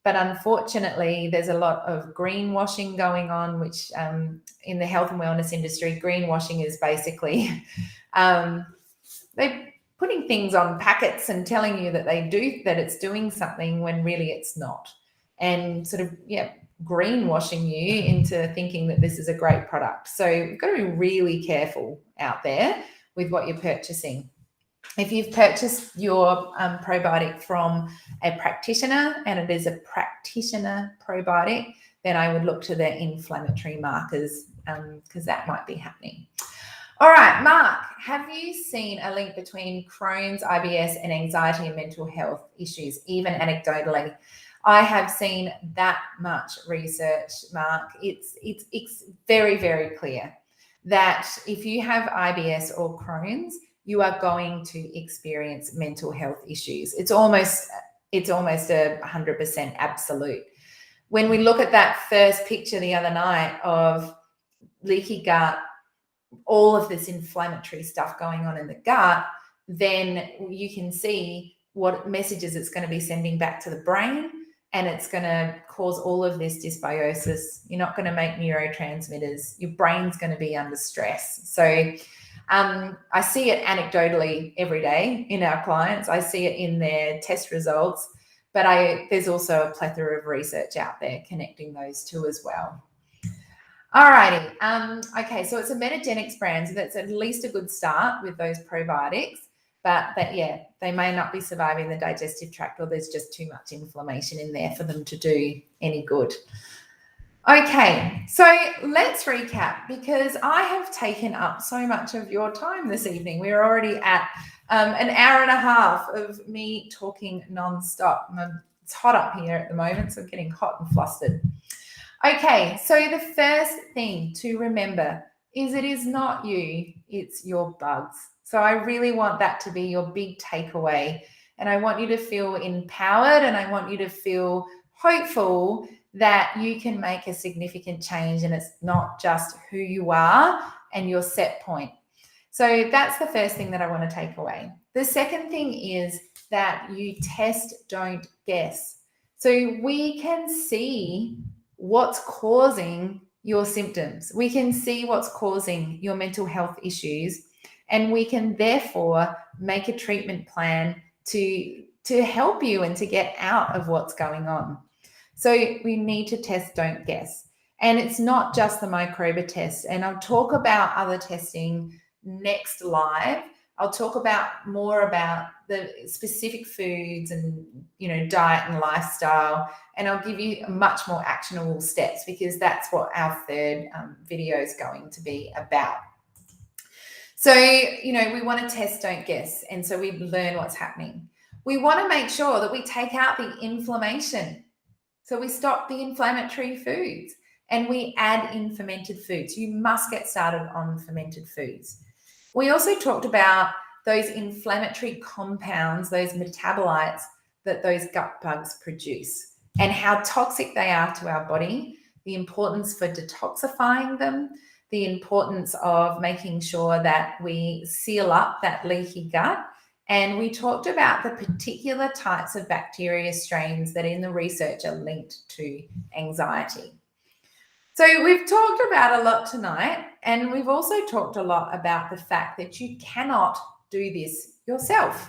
But unfortunately, there's a lot of greenwashing going on, which in the health and wellness industry, greenwashing is basically they're putting things on packets and telling you that it's doing something when really it's not. And sort of, greenwashing you into thinking that this is a great product. So you've got to be really careful out there with what you're purchasing. If you've purchased your probiotic from a practitioner and it is a practitioner probiotic, then I would look to their inflammatory markers because that might be happening. All right, Mark, have you seen a link between Crohn's, IBS, and anxiety and mental health issues, even anecdotally? I have seen that much research, Mark. It's very, very clear that if you have IBS or Crohn's, you are going to experience mental health issues. It's almost a 100% absolute. When we look at that first picture the other night of leaky gut, all of this inflammatory stuff going on in the gut, then you can see what messages it's going to be sending back to the brain, and it's going to cause all of this dysbiosis. You're not going to make neurotransmitters. Your brain's going to be under stress. So I see it anecdotally every day in our clients. I see it in their test results, but there's also a plethora of research out there connecting those two as well. All righty. Okay, so it's a Metagenics brand, so that's at least a good start with those probiotics. But they may not be surviving the digestive tract, or there's just too much inflammation in there for them to do any good. Okay, so let's recap, because I have taken up so much of your time this evening. We're already at an hour and a half of me talking nonstop. It's hot up here at the moment, so I'm getting hot and flustered. Okay, so the first thing to remember is it is not you, it's your bugs. So I really want that to be your big takeaway. And I want you to feel empowered, and I want you to feel hopeful that you can make a significant change, and it's not just who you are and your set point. So that's the first thing that I want to take away. The second thing is that you test, don't guess. So we can see what's causing your symptoms. We can see what's causing your mental health issues, and we can therefore make a treatment plan to help you and to get out of what's going on. So we need to test, don't guess. And it's not just the Microbi test. And I'll talk about other testing next live. I'll talk more about the specific foods and, diet and lifestyle. And I'll give you much more actionable steps, because that's what our third video is going to be about. So, we want to test, don't guess. And so we learn what's happening. We want to make sure that we take out the inflammation. So we stop the inflammatory foods and we add in fermented foods. You must get started on fermented foods. We also talked about those inflammatory compounds, those metabolites that those gut bugs produce, and how toxic they are to our body, the importance for detoxifying them, the importance of making sure that we seal up that leaky gut. And we talked about the particular types of bacteria strains that in the research are linked to anxiety. So we've talked about a lot tonight, and we've also talked a lot about the fact that you cannot do this yourself.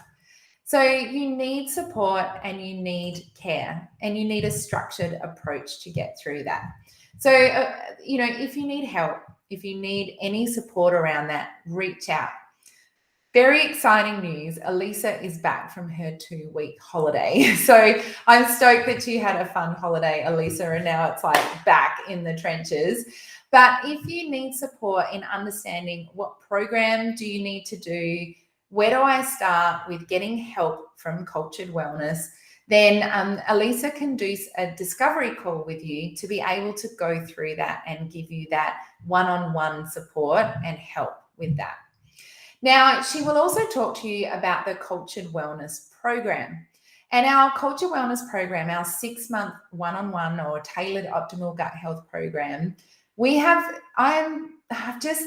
So you need support and you need care, and you need a structured approach to get through that. So, if you need help, if you need any support around that, reach out. Very exciting news. Elisa is back from her 2-week holiday. So I'm stoked that you had a fun holiday, Elisa, and now it's like back in the trenches. But if you need support in understanding what program do you need to do, where do I start with getting help from Cultured Wellness, then Elisa can do a discovery call with you to be able to go through that and give you that one-on-one support and help with that. Now, she will also talk to you about the Cultured Wellness program. And our Cultured Wellness program, our 6-month one-on-one or tailored optimal gut health program, I've just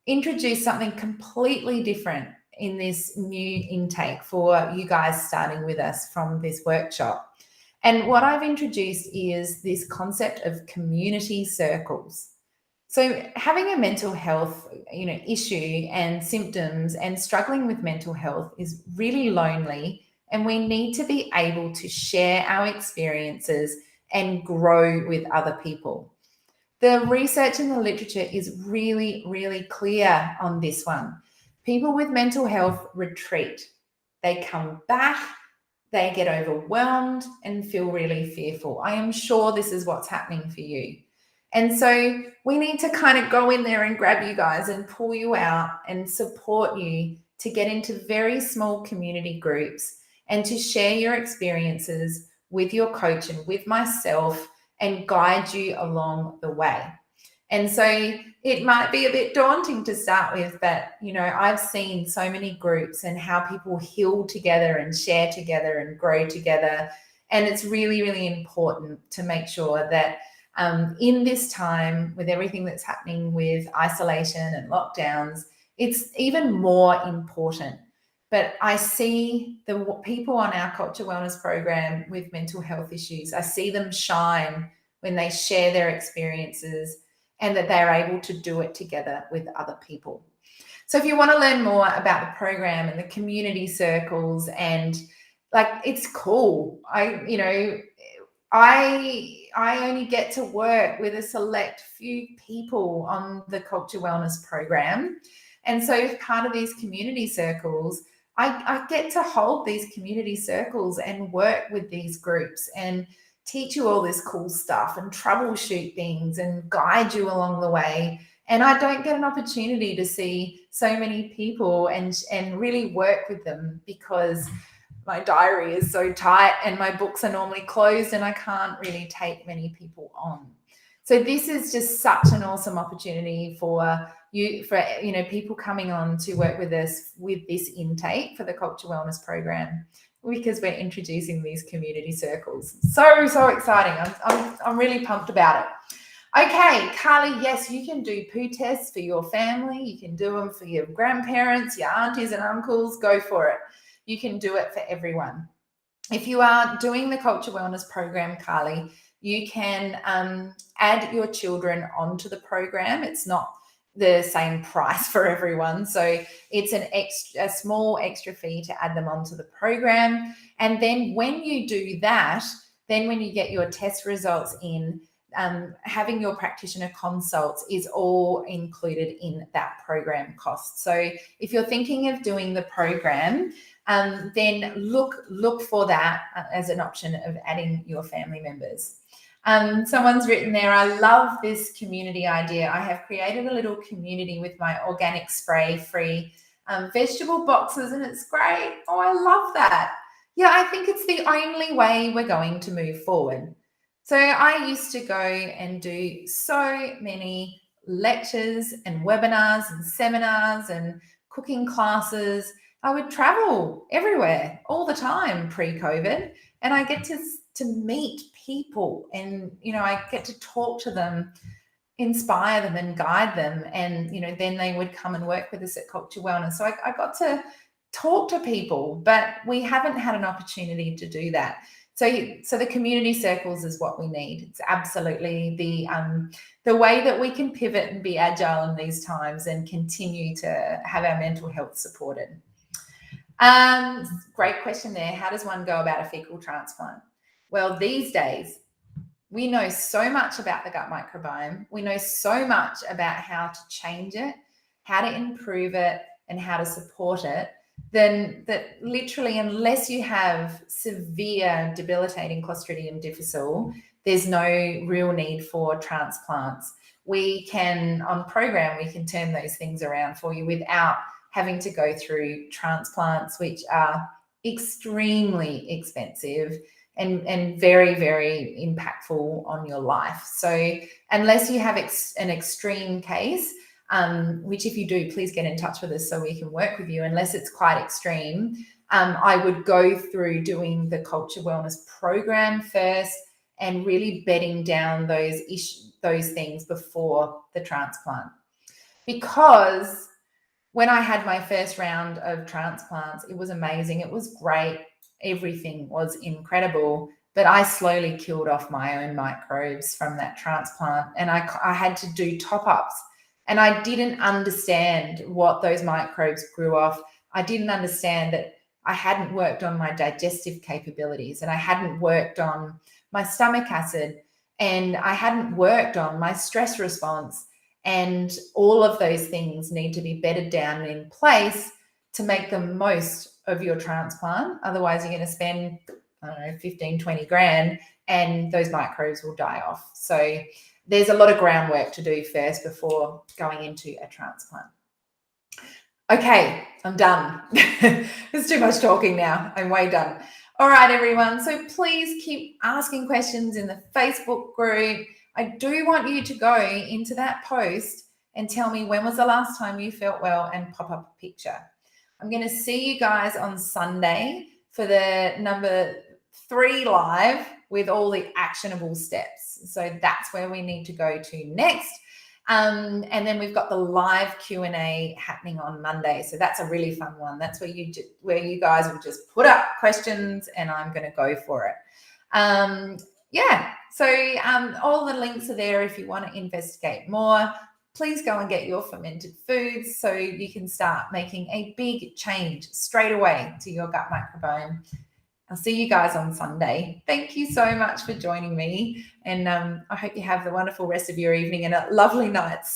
introduced something completely different in this new intake for you guys starting with us from this workshop. And what I've introduced is this concept of community circles. So having a mental health, issue and symptoms and struggling with mental health is really lonely, and we need to be able to share our experiences and grow with other people. The research in the literature is really, really clear on this one. People with mental health retreat. They come back, they get overwhelmed and feel really fearful. I am sure this is what's happening for you. And so we need to kind of go in there and grab you guys and pull you out and support you to get into very small community groups and to share your experiences with your coach and with myself and guide you along the way. And so it might be a bit daunting to start with, but, I've seen so many groups and how people heal together and share together and grow together. And it's really, really important to make sure that in this time, with everything that's happening with isolation and lockdowns, it's even more important. But I see the people on our Culture Wellness program with mental health issues, I see them shine when they share their experiences and that they're able to do it together with other people. So if you want to learn more about the program and the community circles, and it's cool. I only get to work with a select few people on the Culture Wellness program. And so as part of these community circles, I get to hold these community circles and work with these groups and teach you all this cool stuff and troubleshoot things and guide you along the way. And I don't get an opportunity to see so many people and really work with them because my diary is so tight and my books are normally closed and I can't really take many people on. So this is just such an awesome opportunity for people coming on to work with us with this intake for the Culture Wellness program, because we're introducing these community circles. So exciting. I'm really pumped about it. Okay, Carly, yes, you can do poo tests for your family. You can do them for your grandparents, your aunties and uncles. Go for it. You can do it for everyone. If you are doing the Culture Wellness program, Carly, you can add your children onto the program. It's not the same price for everyone. So it's a small extra fee to add them onto the program. And then when you do that, then when you get your test results in, having your practitioner consults is all included in that program cost. So if you're thinking of doing the program, then look for that as an option of adding your family members. Someone's written there, I love this community idea. I have created a little community with my organic spray-free vegetable boxes, and it's great. Oh, I love that. Yeah, I think it's the only way we're going to move forward. So I used to go and do so many lectures and webinars and seminars and cooking classes. I would travel everywhere all the time pre-COVID, and I get to meet people, and I get to talk to them, inspire them and guide them, and then they would come and work with us at Culture Wellness. So I got to talk to people, but we haven't had an opportunity to do that. So the community circles is what we need. It's absolutely the way that we can pivot and be agile in these times and continue to have our mental health supported. Great question there. How does one go about a fecal transplant? Well, these days, we know so much about the gut microbiome. We know so much about how to change it, how to improve it, and how to support it, then that literally, unless you have severe debilitating Clostridium difficile, there's no real need for transplants. We can, on program, we can turn those things around for you without having to go through transplants, which are extremely expensive and very, very impactful on your life. So unless you have an extreme case, which if you do, please get in touch with us so we can work with you. Unless it's quite extreme, I would go through doing the Culture Wellness program first and really bedding down those things before the transplant. Because when I had my first round of transplants, it was amazing. It was great. Everything was incredible. But I slowly killed off my own microbes from that transplant. And I had to do top-ups. And I didn't understand what those microbes grew off. I didn't understand that I hadn't worked on my digestive capabilities, and I hadn't worked on my stomach acid, and I hadn't worked on my stress response. And all of those things need to be bedded down and in place to make the most of your transplant. Otherwise, you're going to spend, I don't know, 15, 20 grand, and those microbes will die off. So there's a lot of groundwork to do first before going into a transplant. Okay, I'm done. It's too much talking now. I'm way done. All right, everyone. So please keep asking questions in the Facebook group. I do want you to go into that post and tell me when was the last time you felt well and pop up a picture. I'm going to see you guys on Sunday for the number 3 live with all the actionable steps. So that's where we need to go to next. And then we've got the live Q&A happening on Monday. So that's a really fun one. That's where you guys will just put up questions and I'm going to go for it. So all the links are there if you want to investigate more. Please go and get your fermented foods so you can start making a big change straight away to your gut microbiome. I'll see you guys on Sunday. Thank you so much for joining me. And I hope you have the wonderful rest of your evening and a lovely night's sleep.